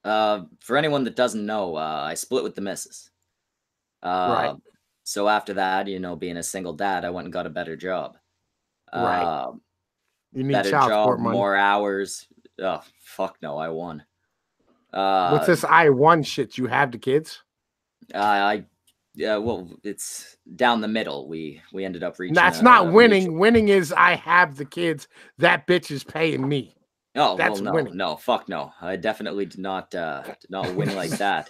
For anyone that doesn't know, I split with the missus. Right. So after that, being a single dad, I went and got a better job. Right. You need Better child job, support money. more hours. Oh, fuck no, I won. What's this I won shit? You have the kids? Yeah, well, it's down the middle. We ended up reaching. That's not winning. Winning is I have the kids. That bitch is paying me. Oh, that's well, winning. No, fuck no. I definitely did not win like that.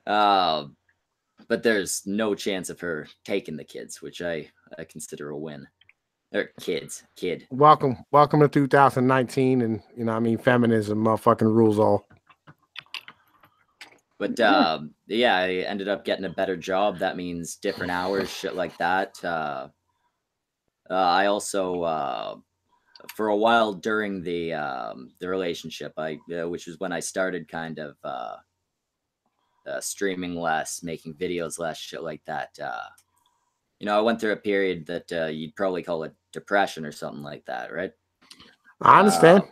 But there's no chance of her taking the kids, which I consider a win. Or kid. Welcome to 2019, and feminism motherfucking rules all. But yeah, I ended up getting a better job. That means different hours, shit like that. I also for a while during the relationship, which was when I started kind of streaming less, making videos less, shit like that. I went through a period that you'd probably call it depression or something like that, right? I understand.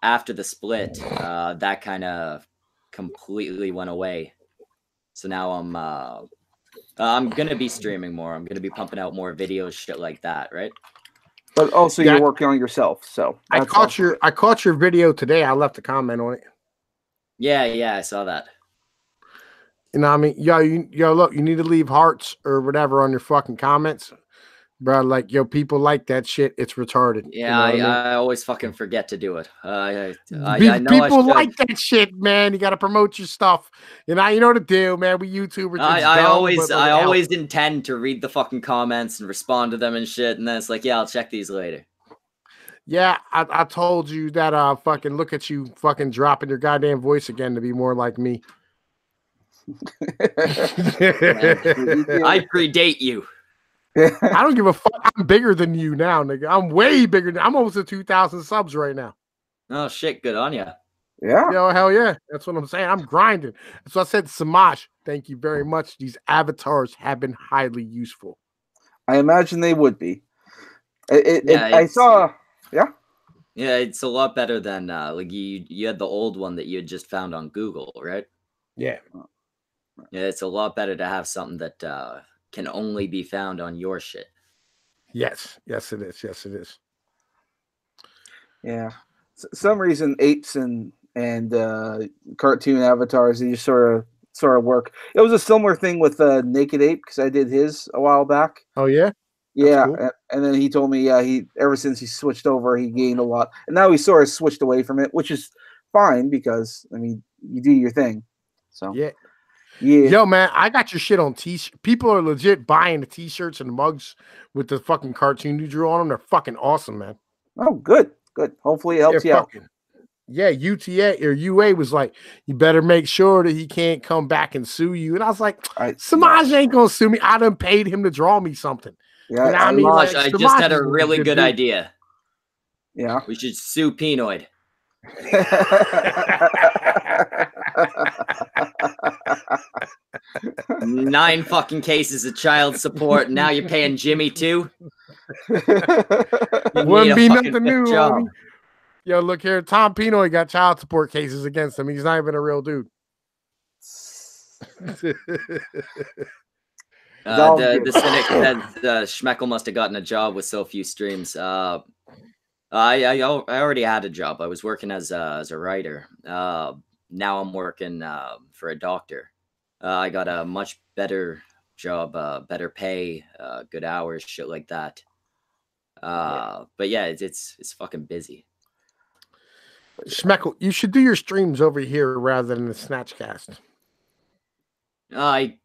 After the split, that kind of completely went away. So now I'm gonna be streaming more. I'm gonna be pumping out more videos, shit like that, right? But also, you're working on yourself. So I caught your video today. I left a comment on it. Yeah, I saw that. You know what I mean? Yo, look, you need to leave hearts or whatever on your fucking comments, bro. Like, yo, people like that shit. It's retarded. Yeah, you know I always fucking forget to do it. I know people like that shit, man. You got to promote your stuff. You know what to do, man. We YouTubers. I always intend to read the fucking comments and respond to them and shit, and then it's like, yeah, I'll check these later. Yeah, I told you that. Fucking look at you, fucking dropping your goddamn voice again to be more like me. I predate you. I don't give a fuck. I'm bigger than you now, nigga. I'm way bigger. I'm almost at 2,000 subs right now. Oh shit, good on you. Yeah. Yo, hell yeah. That's what I'm saying. I'm grinding. So I said, Samaj, thank you very much. These avatars have been highly useful. I imagine they would be. I saw. Yeah. Yeah, it's a lot better than like you had the old one that you had just found on Google, right? Yeah. Yeah, it's a lot better to have something that can only be found on your shit. Yes, it is. Yeah, some reason apes and cartoon avatars, they just sort of work. It was a similar thing with Naked Ape because I did his a while back. Oh yeah, yeah, cool. And then he told me, he ever since he switched over, he gained a lot, and now he sort of switched away from it, which is fine because you do your thing. So yeah. Yeah. Yo, man, I got your shit on t-shirt. People are legit buying the t-shirts and the mugs with the fucking cartoon you drew on them. They're fucking awesome, man. Oh, good. Hopefully it helps you out. Yeah, UTA or UA was like, you better make sure that he can't come back and sue you. And I was like, Samaj ain't gonna sue me. I done paid him to draw me something. Yeah, you know Samaj, I just had a really good idea. Yeah. We should sue Pinoid. 9 fucking cases of child support. Now you're paying Jimmy too. Wouldn't be nothing new, homie. Yo, look here. Tom Pinoy got child support cases against him. He's not even a real dude. The cynic said Schmeckel must have gotten a job with so few streams. I already had a job. I was working as a writer. Now I'm working for a doctor. I got a much better job, better pay, good hours, shit like that. But yeah, it's fucking busy. Schmeckel, you should do your streams over here rather than the Snatchcast. I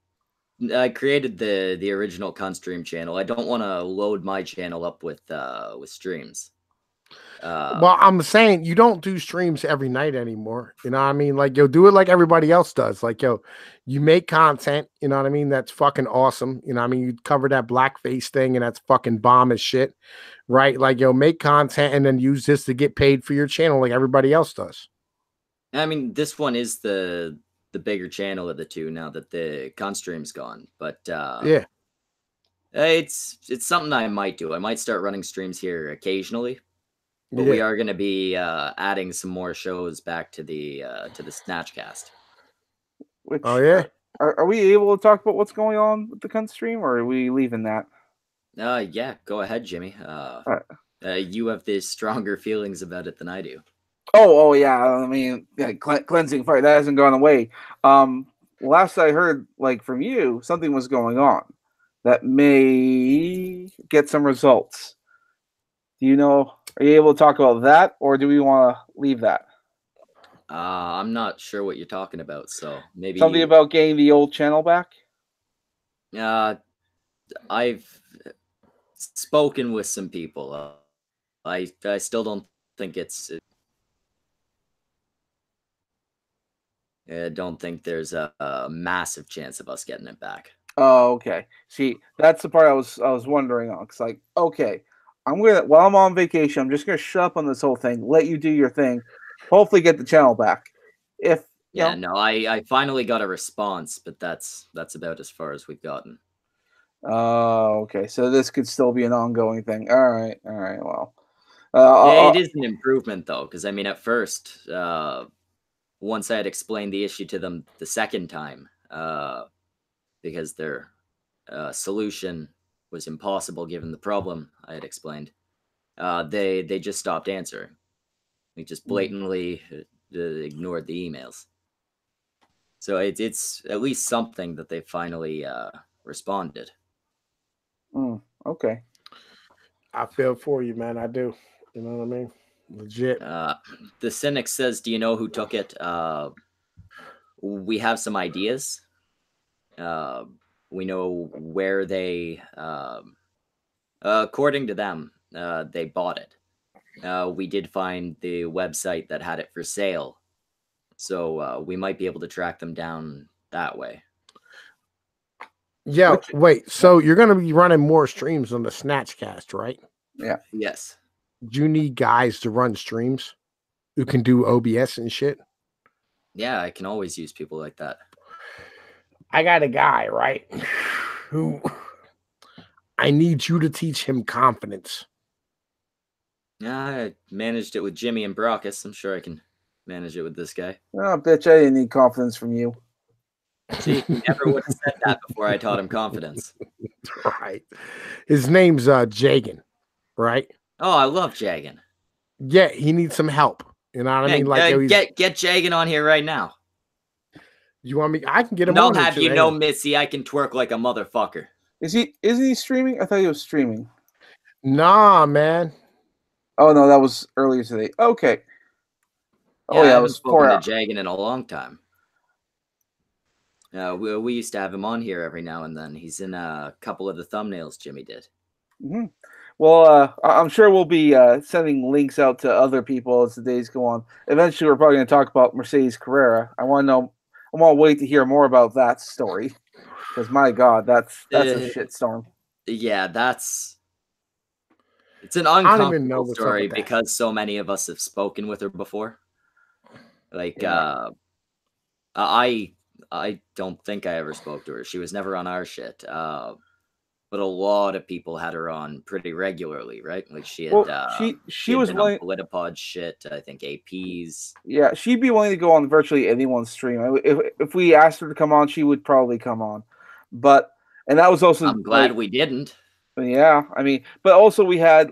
created the original Cunstream channel. I don't want to load my channel up with streams. Well, I'm saying you don't do streams every night anymore. You know what I mean? Like, yo, do it like everybody else does. Like, yo, you make content, you know what I mean? That's fucking awesome. You know what I mean? You cover that blackface thing and that's fucking bomb as shit, right? Like, yo, make content and then use this to get paid for your channel like everybody else does. I mean, this one is the bigger channel of the two now that the Cunstream's gone. But yeah, it's something I might do. I might start running streams here occasionally. But we are going to be adding some more shows back to the Snatchcast. Which, oh yeah. Are we able to talk about what's going on with the Cunstream, or are we leaving that? Yeah, go ahead, Jimmy. You have the stronger feelings about it than I do. Oh yeah. I mean, yeah, cleansing fire that hasn't gone away. Last I heard, like from you, something was going on that may get some results. Do you know? Are you able to talk about that, or do we want to leave that? I'm not sure what you're talking about, so maybe something about getting the old channel back. I've spoken with some people. I still don't think I don't think there's a massive chance of us getting it back. Oh, okay. See, that's the part I was wondering on. It's like, okay, while I'm on vacation, I'm just gonna shut up on this whole thing, let you do your thing, hopefully get the channel back. I finally got a response, but that's about as far as we've gotten. Oh, okay. So this could still be an ongoing thing. All right. Well, it is an improvement though, because I mean, at first, once I had explained the issue to them the second time, because their solution was impossible given the problem I had explained, they just stopped answering. They just blatantly ignored the emails. So it's at least something that they finally responded. Okay. I feel for you, man. I do. You know what I mean? Legit. The Cynic says, do you know who took it? We have some ideas. We know where they, according to them, they bought it. We did find the website that had it for sale. So we might be able to track them down that way. Yeah, wait. So you're going to be running more streams on the Snatchcast, right? Yeah. Yes. Do you need guys to run streams who can do OBS and shit? Yeah, I can always use people like that. I got a guy, right, who I need you to teach him confidence. Yeah, I managed it with Jimmy and Brockus. I'm sure I can manage it with this guy. Oh, bitch, I didn't need confidence from you. See, he never would have said that before I taught him confidence. Right. His name's Jagan, right? Oh, I love Jagan. Yeah, he needs some help. You know what I mean? Like, get Jagan on here right now. You want me? I can get him on. Don't have you know, Missy, I can twerk like a motherfucker. Isn't he streaming? I thought he was streaming. Nah, man. Oh no, that was earlier today. Okay. Oh yeah, I haven't spoken to Jagan in a long time. We used to have him on here every now and then. He's in a couple of the thumbnails Jimmy did. Mm-hmm. Well, I'm sure we'll be sending links out to other people as the days go on. Eventually, we're probably going to talk about Mercedes Carrera. I want to wait to hear more about that story, because my God, that's a shitstorm. Yeah, it's an uncomfortable story because so many of us have spoken with her before. Like, yeah. I don't think I ever spoke to her. She was never on our shit. But a lot of people had her on pretty regularly, right? Like she had, she was on Politipod shit. I think APs. Yeah, she'd be willing to go on virtually anyone's stream. If we asked her to come on, she would probably come on. And that was also. I'm glad we didn't. Yeah, I mean, but also we had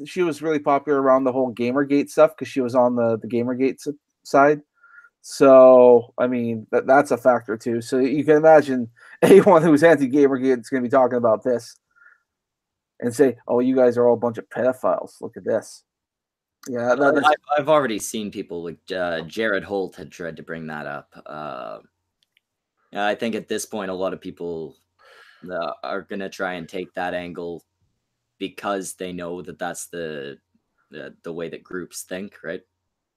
she was really popular around the whole Gamergate stuff because she was on the Gamergate side. So I mean that's a factor too. So you can imagine anyone who's anti-Gamergate is going to be talking about this and say, "Oh, you guys are all a bunch of pedophiles. Look at this." Yeah, I've already seen people like Jared Holt had tried to bring that up. I think at this point, a lot of people are gonna try and take that angle because they know that that's the way that groups think, right?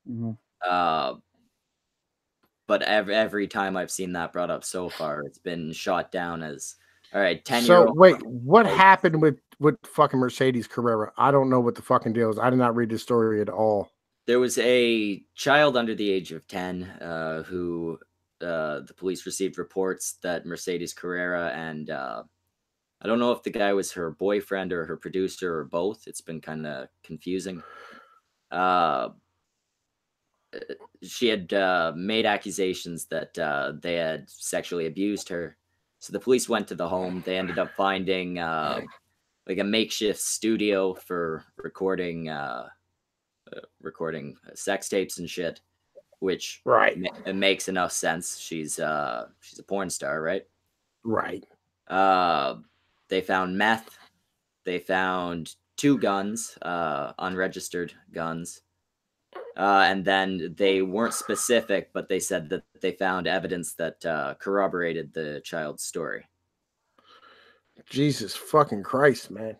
Mhm. But every time I've seen that brought up so far, it's been shot down as all right. 10-year-old. So wait, what happened with fucking Mercedes Carrera? I don't know what the fucking deal is. I did not read the story at all. There was a child under the age of 10 who the police received reports that Mercedes Carrera and I don't know if the guy was her boyfriend or her producer or both. It's been kind of confusing. She had made accusations that they had sexually abused her. So the police went to the home. They ended up finding like a makeshift studio for recording sex tapes and shit, which it makes enough sense. She's a porn star, right? Right. They found meth. They found 2 guns, unregistered guns. And then they weren't specific, but they said that they found evidence that corroborated the child's story. Jesus fucking Christ, man.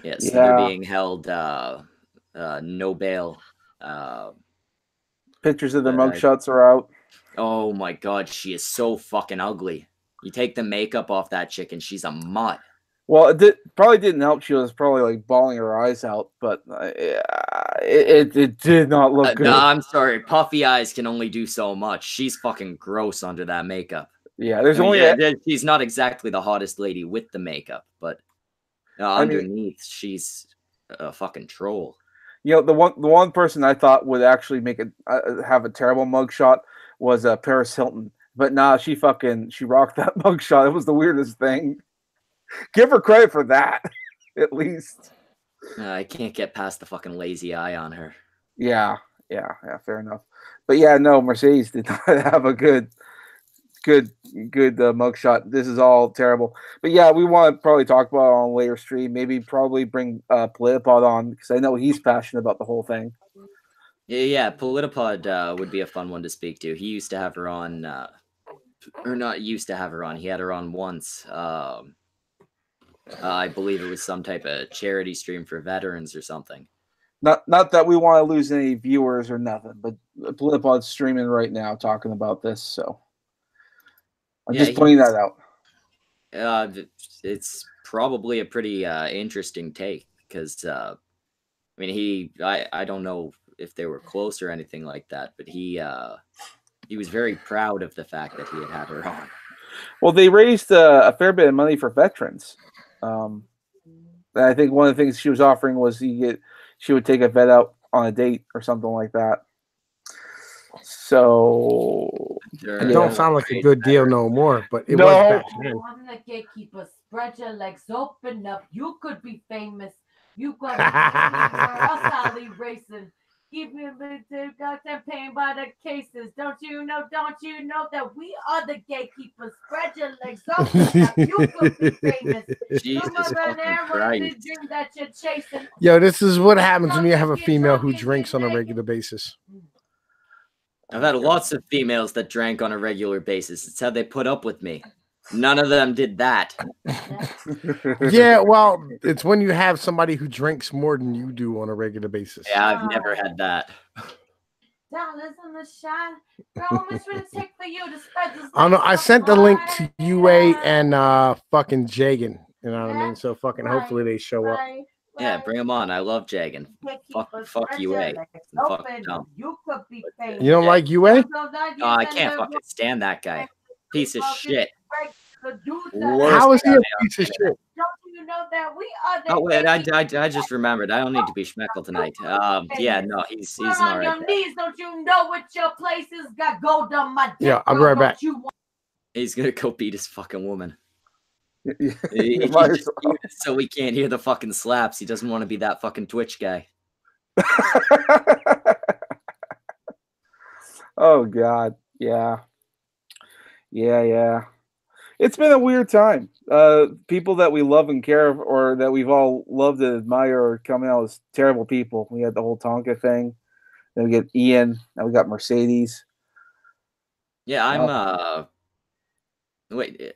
Yes, yeah, so they're being held no bail. Pictures of their mugshots are out. Oh my god, she is so fucking ugly. You take the makeup off that chick and she's a mutt. Well, it probably didn't help. She was probably like bawling her eyes out, but it did not look good. No, I'm sorry. Puffy eyes can only do so much. She's fucking gross under that makeup. Yeah, there's she's not exactly the hottest lady with the makeup, but underneath, she's a fucking troll. You know, the one person I thought would actually make it have a terrible mugshot was Paris Hilton, but nah, she rocked that mugshot. It was the weirdest thing. Give her credit for that, at least. I can't get past the fucking lazy eye on her. Yeah, fair enough. But yeah, no, Mercedes did not have a good mugshot. This is all terrible. But yeah, we want to probably talk about it on a later stream. Maybe probably bring Politipod on because I know he's passionate about the whole thing. Yeah, Politipod would be a fun one to speak to. He used to have her on, or not used to have her on. He had her on once. I believe it was some type of charity stream for veterans or something. Not that we want to lose any viewers or nothing, but Politipod's streaming right now talking about this, so I'm just pointing that out. It's probably a pretty interesting take because I mean I don't know if they were close or anything like that, but he was very proud of the fact that he had her on. Well, they raised a fair bit of money for veterans. I think one of the things she was offering was she would take a vet out on a date or something like that. So it don't sound like a good deal no more, but it was back then. Wasn't a gatekeeper. Spread your legs open up. You could be famous. You got us all racing. Keep me goddamn paying by the cases. Don't you know that we are the gatekeepers? Spread your legs open up. You could be famous. Jesus Christ. That you're chasing. Yo, this is what happens when you have a female who drinks on a regular basis. I've had lots of females that drank on a regular basis. It's how they put up with me. None of them did that. Yeah, well, it's when you have somebody who drinks more than you do on a regular basis. Yeah, I've never had that. Dollars on the shot. How much would it take for you to spread this? I don't know. I sent the link to UA and fucking Jagan. You know what I mean? So fucking hopefully they show up. Yeah, bring them on. I love Jagan. Fuck UA. Fuck Tom. You don't like UA? Oh, I can't fucking stand that guy. Piece of shit. How is he a piece of shit? Don't you know that we are the Oh wait, I just remembered. I don't need to be Schmeckel tonight. Yeah, no, he's an on alright your guy. knees. Don't you know what your place is? Got gold on my dick. Yeah, I'll be right back. He's gonna go beat his fucking woman. Might as well. So we can't hear the fucking slaps. He doesn't want to be that fucking Twitch guy. Oh God, yeah. It's been a weird time. People that we love and care or that we've all loved and admire are coming out as terrible people. We had the whole Tonka thing. Then we get Ian. Now we got Mercedes. Yeah, Wait,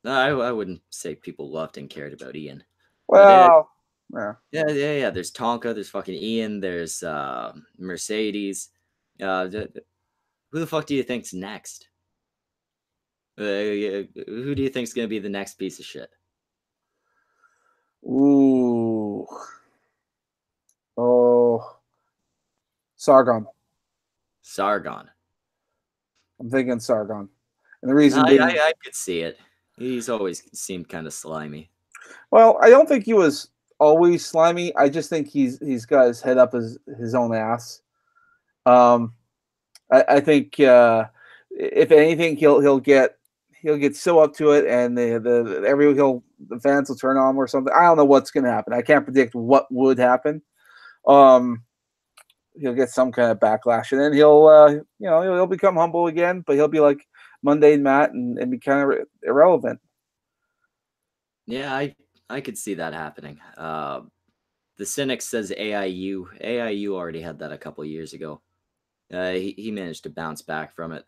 no, I wouldn't say people loved and cared about Ian. Well, yeah. Yeah. There's Tonka, there's fucking Ian, there's Mercedes. Who the fuck do you think's next? Who do you think's gonna be the next piece of shit? Ooh. Oh. Sargon. Sargon. I'm thinking Sargon. And the reason being, I could see it. He's always seemed kind of slimy. well, I don't think he was always slimy. I just think he's got his head up his own ass. I think if anything, he'll get so up to it, and the fans will turn on him or something. I don't know what's going to happen. I can't predict what would happen. He'll get some kind of backlash, and then he'll become humble again, but he'll be like mundane Matt and be kind of irrelevant. Yeah, I could see that happening. The Cynic says AIU. AIU already had that a couple years ago. He managed to bounce back from it.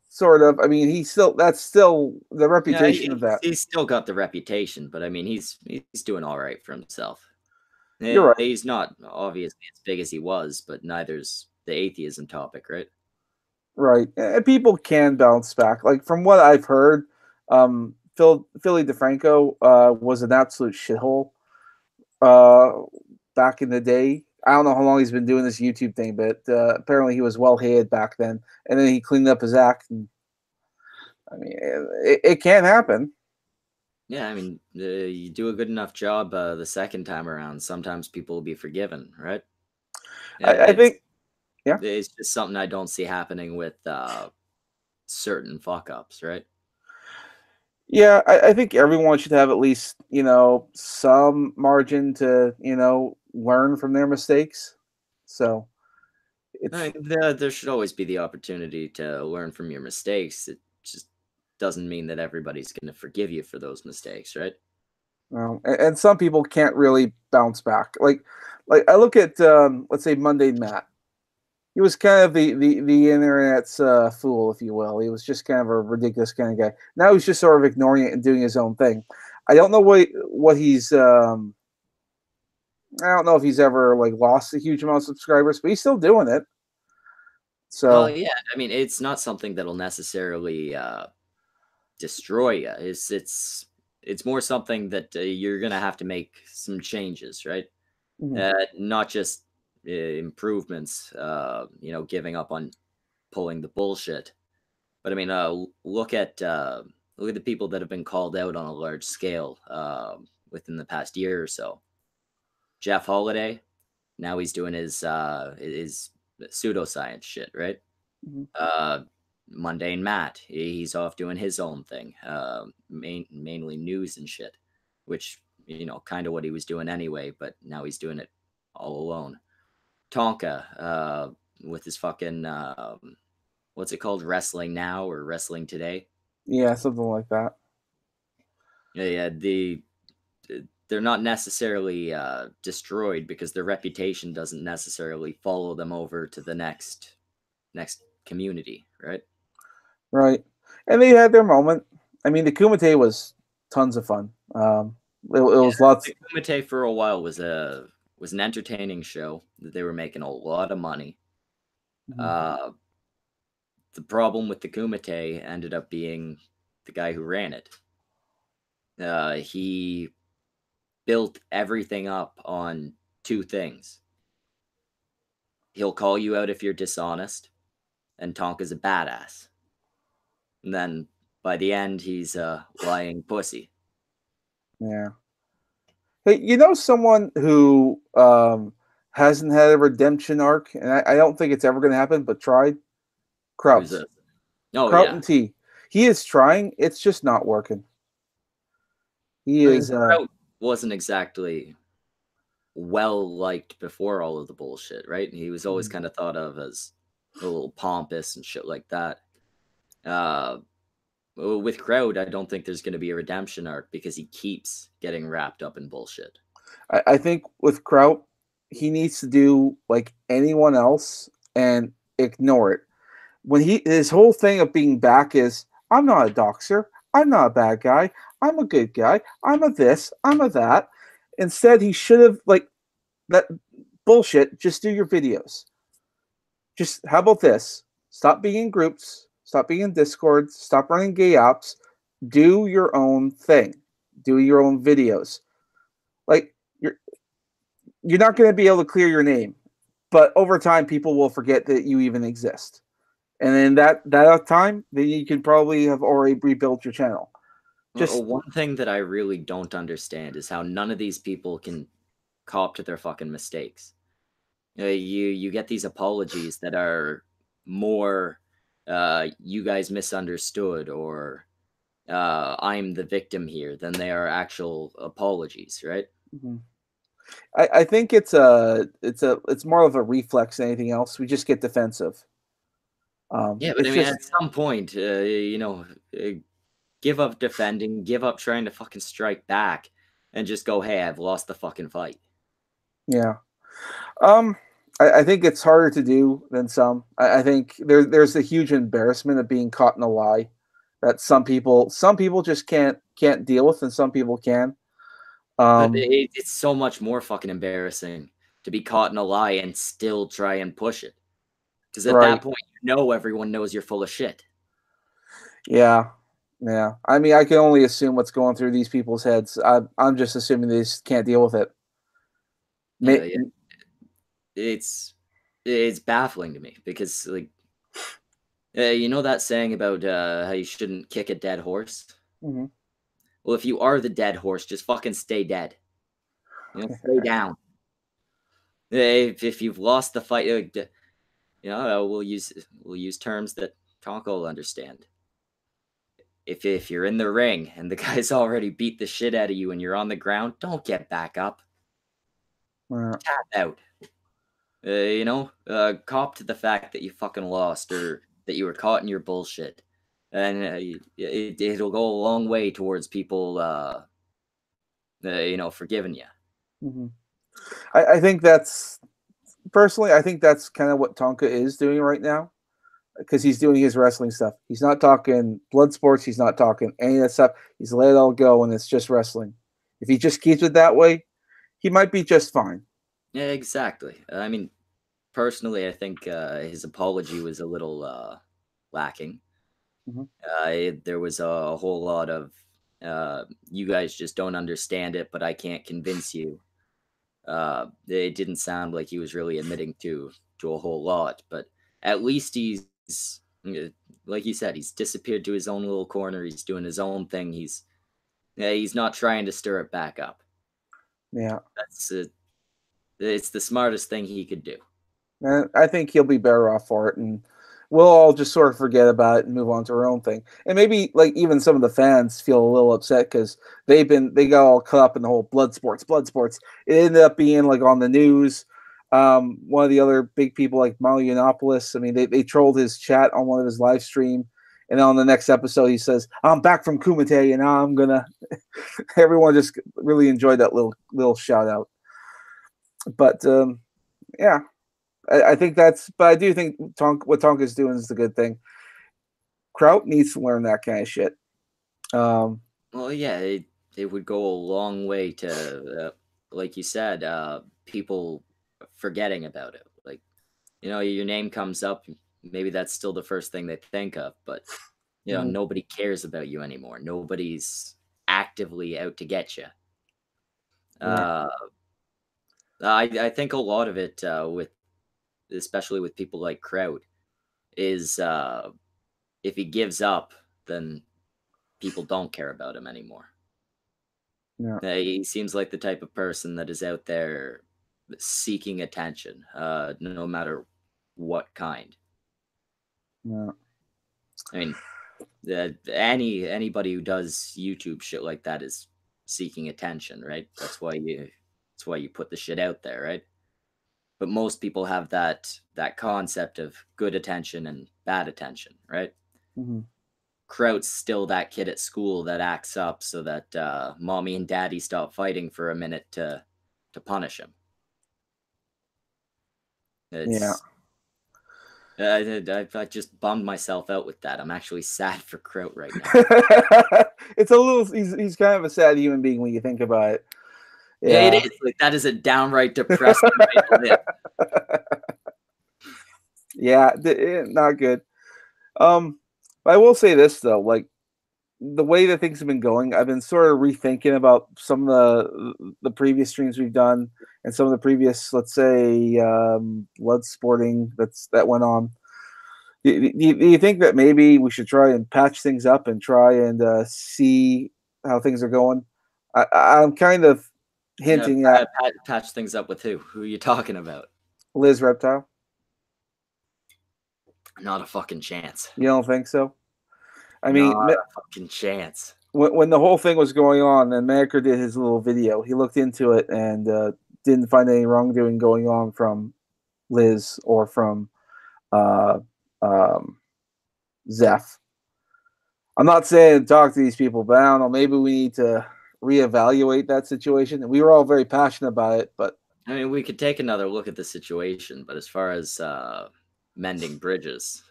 Sort of. I mean, that's still the reputation of that. He's still got the reputation, but I mean, he's doing all right for himself. You're right. He's not obviously as big as he was, but neither's the atheism topic, right? Right. And people can bounce back. Like from what I've heard, Philly DeFranco was an absolute shithole back in the day. I don't know how long he's been doing this YouTube thing, but apparently he was well hated back then. And then he cleaned up his act. And, I mean, it can happen. Yeah, I mean, you do a good enough job the second time around, sometimes people will be forgiven, right? I think, yeah. It's just something I don't see happening with certain fuck-ups, right? Yeah, I think everyone should have at least, some margin to, learn from their mistakes. So there should always be the opportunity to learn from your mistakes. It just doesn't mean that everybody's going to forgive you for those mistakes, right? Well, and some people can't really bounce back. Like I look at let's say Mundane Matt. He was kind of the internet's fool, if you will. He was just kind of a ridiculous kind of guy. Now he's just sort of ignoring it and doing his own thing. I don't know what he's. I don't know if he's ever lost a huge amount of subscribers, but he's still doing it. So yeah, I mean, it's not something that'll necessarily destroy you. It's more something that you're gonna have to make some changes, right? Mm-hmm. Not just improvements, giving up on pulling the bullshit. But I mean, look at the people that have been called out on a large scale within the past year or so. Jeff Holiday, now he's doing his pseudoscience shit, right? Mm-hmm. Mundane Matt, he's off doing his own thing, mainly news and shit, which kind of what he was doing anyway, but now he's doing it all alone. Tonka, with his fucking what's it called, Wrestling Now or Wrestling Today? Yeah, something like that. Yeah, they're not necessarily destroyed because their reputation doesn't necessarily follow them over to the next community, right? Right, and they had their moment. I mean, the Kumite was tons of fun. It was lots. The Kumite for a while was an entertaining show that they were making a lot of money. Mm-hmm. The problem with the Kumite ended up being the guy who ran it. He built everything up on two things. He'll call you out if you're dishonest, and Tonka's a badass. And then by the end, he's a lying pussy. Yeah. Hey, someone who hasn't had a redemption arc, and I don't think it's ever going to happen, but tried? Kraut. Kraut and T. He is trying. It's just not working. Kraut wasn't exactly well liked before all of the bullshit, right? He was always kind of thought of as a little pompous and shit like that. With Kraut, I don't think there's going to be a redemption arc because he keeps getting wrapped up in bullshit. I think with Kraut, he needs to do like anyone else and ignore it. when his whole thing of being back is, I'm not a doxer, I'm not a bad guy, I'm a good guy, I'm a this, I'm a that. Instead, he should have, like, that bullshit. Just do your videos. Just, how about this? Stop being in groups, stop being in Discord, stop running gay apps, do your own thing, do your own videos. Like, you're not going to be able to clear your name, but over time, people will forget that you even exist. And then that time, then you can probably have already rebuilt your channel. Just one thing that I really don't understand is how none of these people can cop to their fucking mistakes. You get these apologies that are more you guys misunderstood, or I'm the victim here, than they are actual apologies, right? Mm-hmm. I think it's more of a reflex than anything else. We just get defensive. Yeah, but I mean, at some point, give up defending, give up trying to fucking strike back, and just go, hey, I've lost the fucking fight. Yeah. I think it's harder to do than some. I think there's a huge embarrassment of being caught in a lie that some people just can't deal with, and some people can. But it's so much more fucking embarrassing to be caught in a lie and still try and push it. Because at that point, everyone knows you're full of shit. Yeah. Yeah. I mean, I can only assume what's going through these people's heads. I'm just assuming they just can't deal with it. Yeah. It's baffling to me because, like, you know that saying about how you shouldn't kick a dead horse? Mm-hmm. Well, if you are the dead horse, just fucking stay dead. Stay down. If you've lost the fight, we'll use terms that Tonka will understand. If you're in the ring and the guy's already beat the shit out of you and you're on the ground, don't get back up. Tap out. Cop to the fact that you fucking lost or that you were caught in your bullshit. And it'll go a long way towards people, forgiving you. Mm-hmm. I think that's, personally, I think that's kind of what Tonka is doing right now, because he's doing his wrestling stuff. He's not talking blood sports. He's not talking any of that stuff. He's let it all go, and it's just wrestling. If he just keeps it that way, he might be just fine. Yeah, exactly. I mean, personally, I think his apology was a little lacking. Mm-hmm. There was a whole lot of you guys just don't understand it, but I can't convince you. It didn't sound like he was really admitting to a whole lot, but at least he's, like you said, he's disappeared to his own little corner. He's doing his own thing. He's not trying to stir it back up. Yeah, it's the smartest thing he could do. And I think he'll be better off for it, and we'll all just sort of forget about it and move on to our own thing. And maybe, like, even some of the fans feel a little upset because they got all caught up in the whole blood sports. It ended up being, like, on the news. One of the other big people, like Mario Yiannopoulos, I mean, they trolled his chat on one of his live stream, and on the next episode he says, "I'm back from Kumite, and I'm gonna." Everyone just really enjoyed that little shout out. But yeah. I think but I do think what Tonka's doing is the good thing. Kraut needs to learn that kind of shit. Well, yeah, it would go a long way to, like you said, people forgetting about it. Like, your name comes up, maybe that's still the first thing they think of, but nobody cares about you anymore. Nobody's actively out to get you. I think a lot of it especially with people like Kraut, is if he gives up, then people don't care about him anymore. Yeah. He seems like the type of person that is out there seeking attention, no matter what kind. Yeah. I mean, anybody who does YouTube shit like that is seeking attention, right? That's why you put the shit out there, right? But most people have that concept of good attention and bad attention, right? Mm-hmm. Kraut's still that kid at school that acts up so that mommy and daddy stop fighting for a minute to punish him. I just bummed myself out with that. I'm actually sad for Kraut right now. It's a little. He's kind of a sad human being when you think about it. Yeah, Yeah. it is. Like that is a downright depressing way to live. Yeah, not good. But I will say this though, like the way that things have been going, I've been sort of rethinking about some of the previous streams we've done and some of the previous, let's say, blood sporting that went on. Do you think that maybe we should try and patch things up and try and see how things are going? I'm kind of hinting at Patch things up with who? Who are you talking about? Liz Reptile. Not a fucking chance. You don't think so? I mean, not a fucking chance. When the whole thing was going on and Maker did his little video, he looked into it and didn't find any wrongdoing going on from Liz or from Zeph. I'm not saying talk to these people, but I don't know. Maybe we need to reevaluate that situation. We were all very passionate about it, but I mean, we could take another look at the situation. But as far as mending bridges,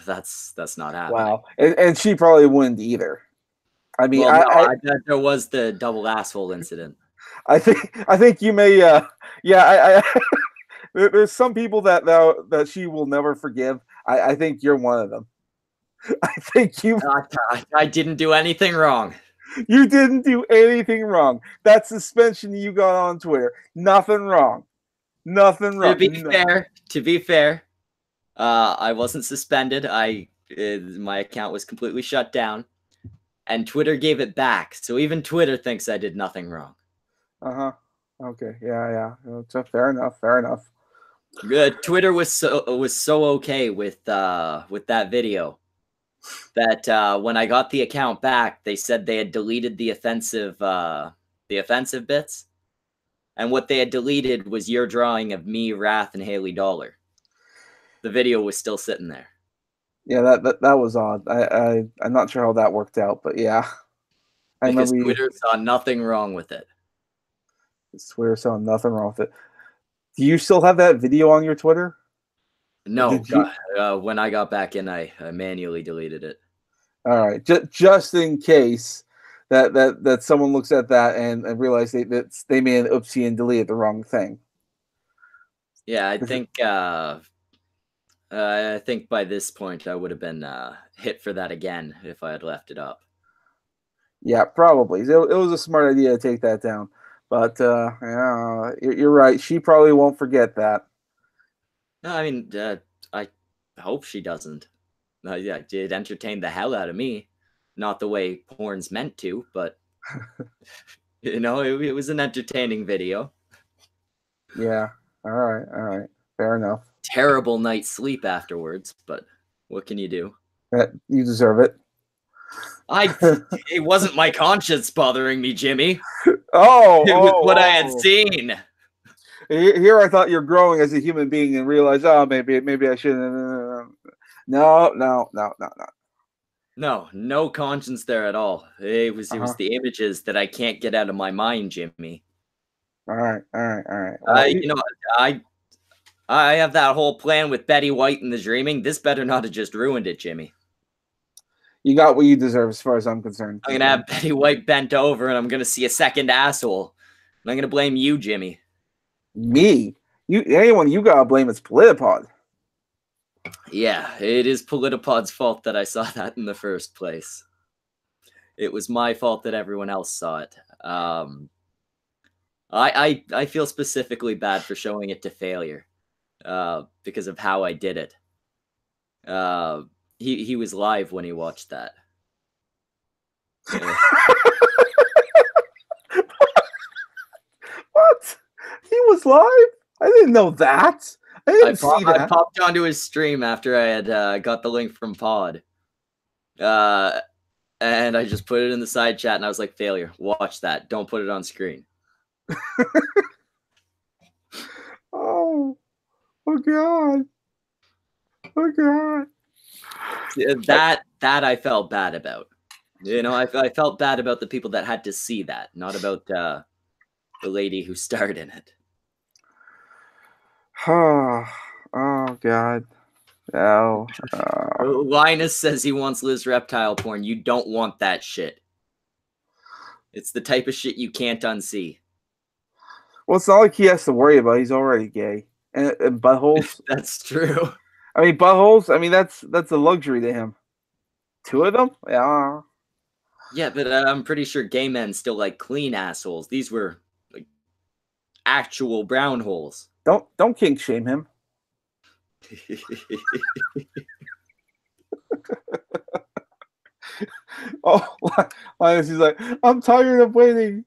that's not happening. Wow, and she probably wouldn't either. I mean, well, I bet there was the double asshole incident. I think you may. Yeah, there's some people that she will never forgive. I think you're one of them. I think you. I didn't do anything wrong. You didn't do anything wrong. That suspension you got on Twitter, nothing wrong. Nothing wrong. To be fair, I wasn't suspended. My account was completely shut down, and Twitter gave it back. So even Twitter thinks I did nothing wrong. Okay. Yeah. So fair enough. Fair enough. Good. Twitter was so okay with that video that when I got the account back, they said they had deleted the offensive bits, and what they had deleted was your drawing of me, Wrath, and Haley Dollar. The video was still sitting there. Yeah, that was odd. I'm not sure how that worked out, but yeah, because Twitter saw nothing wrong with it. Twitter saw nothing wrong with it. Do you still have that video on your Twitter? No, when I got back in, I manually deleted it. All right, just in case that someone looks at that and realize they made an oopsie and deleted the wrong thing. Yeah, I think by this point I would have been hit for that again if I had left it up. Yeah, probably. It was a smart idea to take that down, but yeah, you're right. She probably won't forget that. No, I mean, I hope she doesn't. Yeah, it did entertain the hell out of me. Not the way porn's meant to, but it was an entertaining video. Yeah. All right. Fair enough. Terrible night's sleep afterwards, but what can you do? You deserve it. It wasn't my conscience bothering me, Jimmy. It was what I had seen. Here I thought you're growing as a human being and realize, maybe I shouldn't. No. No conscience there at all. It was the images that I can't get out of my mind, Jimmy. All right. I have that whole plan with Betty White and the Dreaming. This better not have just ruined it, Jimmy. You got what you deserve as far as I'm concerned. I'm going to have Betty White bent over and I'm going to see a second asshole. And I'm going to blame you, Jimmy. Me? Anyone you got to blame is Politipod. Yeah, it is Politipod's fault that I saw that in the first place. It was my fault that everyone else saw it. I feel specifically bad for showing it to Failure because of how I did it. He was live when he watched that. What? He was live? I didn't know that. I popped onto his stream after I had got the link from Pod. And I just put it in the side chat and I was like, Failure, watch that. Don't put it on screen. Oh God. That I felt bad about. I felt bad about the people that had to see that, not about the lady who starred in it. Oh God. Oh, Linus says he wants Liz reptile porn. You don't want that shit. It's the type of shit you can't unsee. well, it's not like he has to worry about. He's already gay, and buttholes. That's true. I mean, buttholes. I mean, that's a luxury to him. 2 of them, yeah. Yeah, but I'm pretty sure gay men still like clean assholes. These were like actual brown holes. Don't kink shame him. Oh, Linus, he's like, I'm tired of waiting.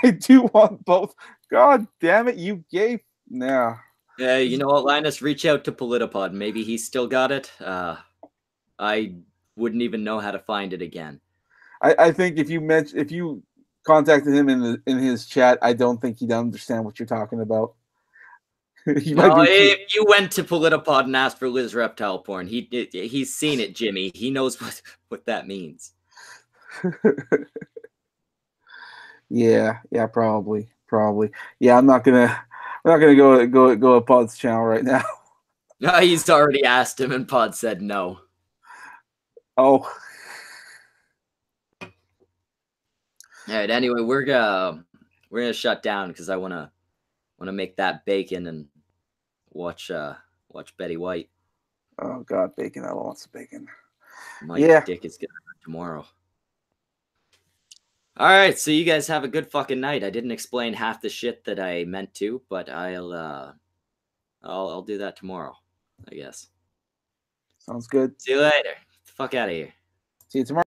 I do want both. God damn it, you gay. Nah. Yeah, you know what, Linus? Reach out to Politipod. Maybe he's still got it. I wouldn't even know how to find it again. I think if you contacted him in his chat, I don't think he'd understand what you're talking about. If you went to Politipod and asked for Liz reptile porn, he's seen it, Jimmy. He knows what that means. Yeah, probably. Yeah, I'm not gonna go to Pod's channel right now. No, he's already asked him, and Pod said no. Oh. All right. Anyway, we're gonna shut down because I wanna make that bacon and watch Betty White. Oh God, bacon! I want some bacon. My dick is gonna hurt tomorrow. All right, so you guys have a good fucking night. I didn't explain half the shit that I meant to, but I'll do that tomorrow, I guess. Sounds good. See you later. Get the fuck out of here. See you tomorrow.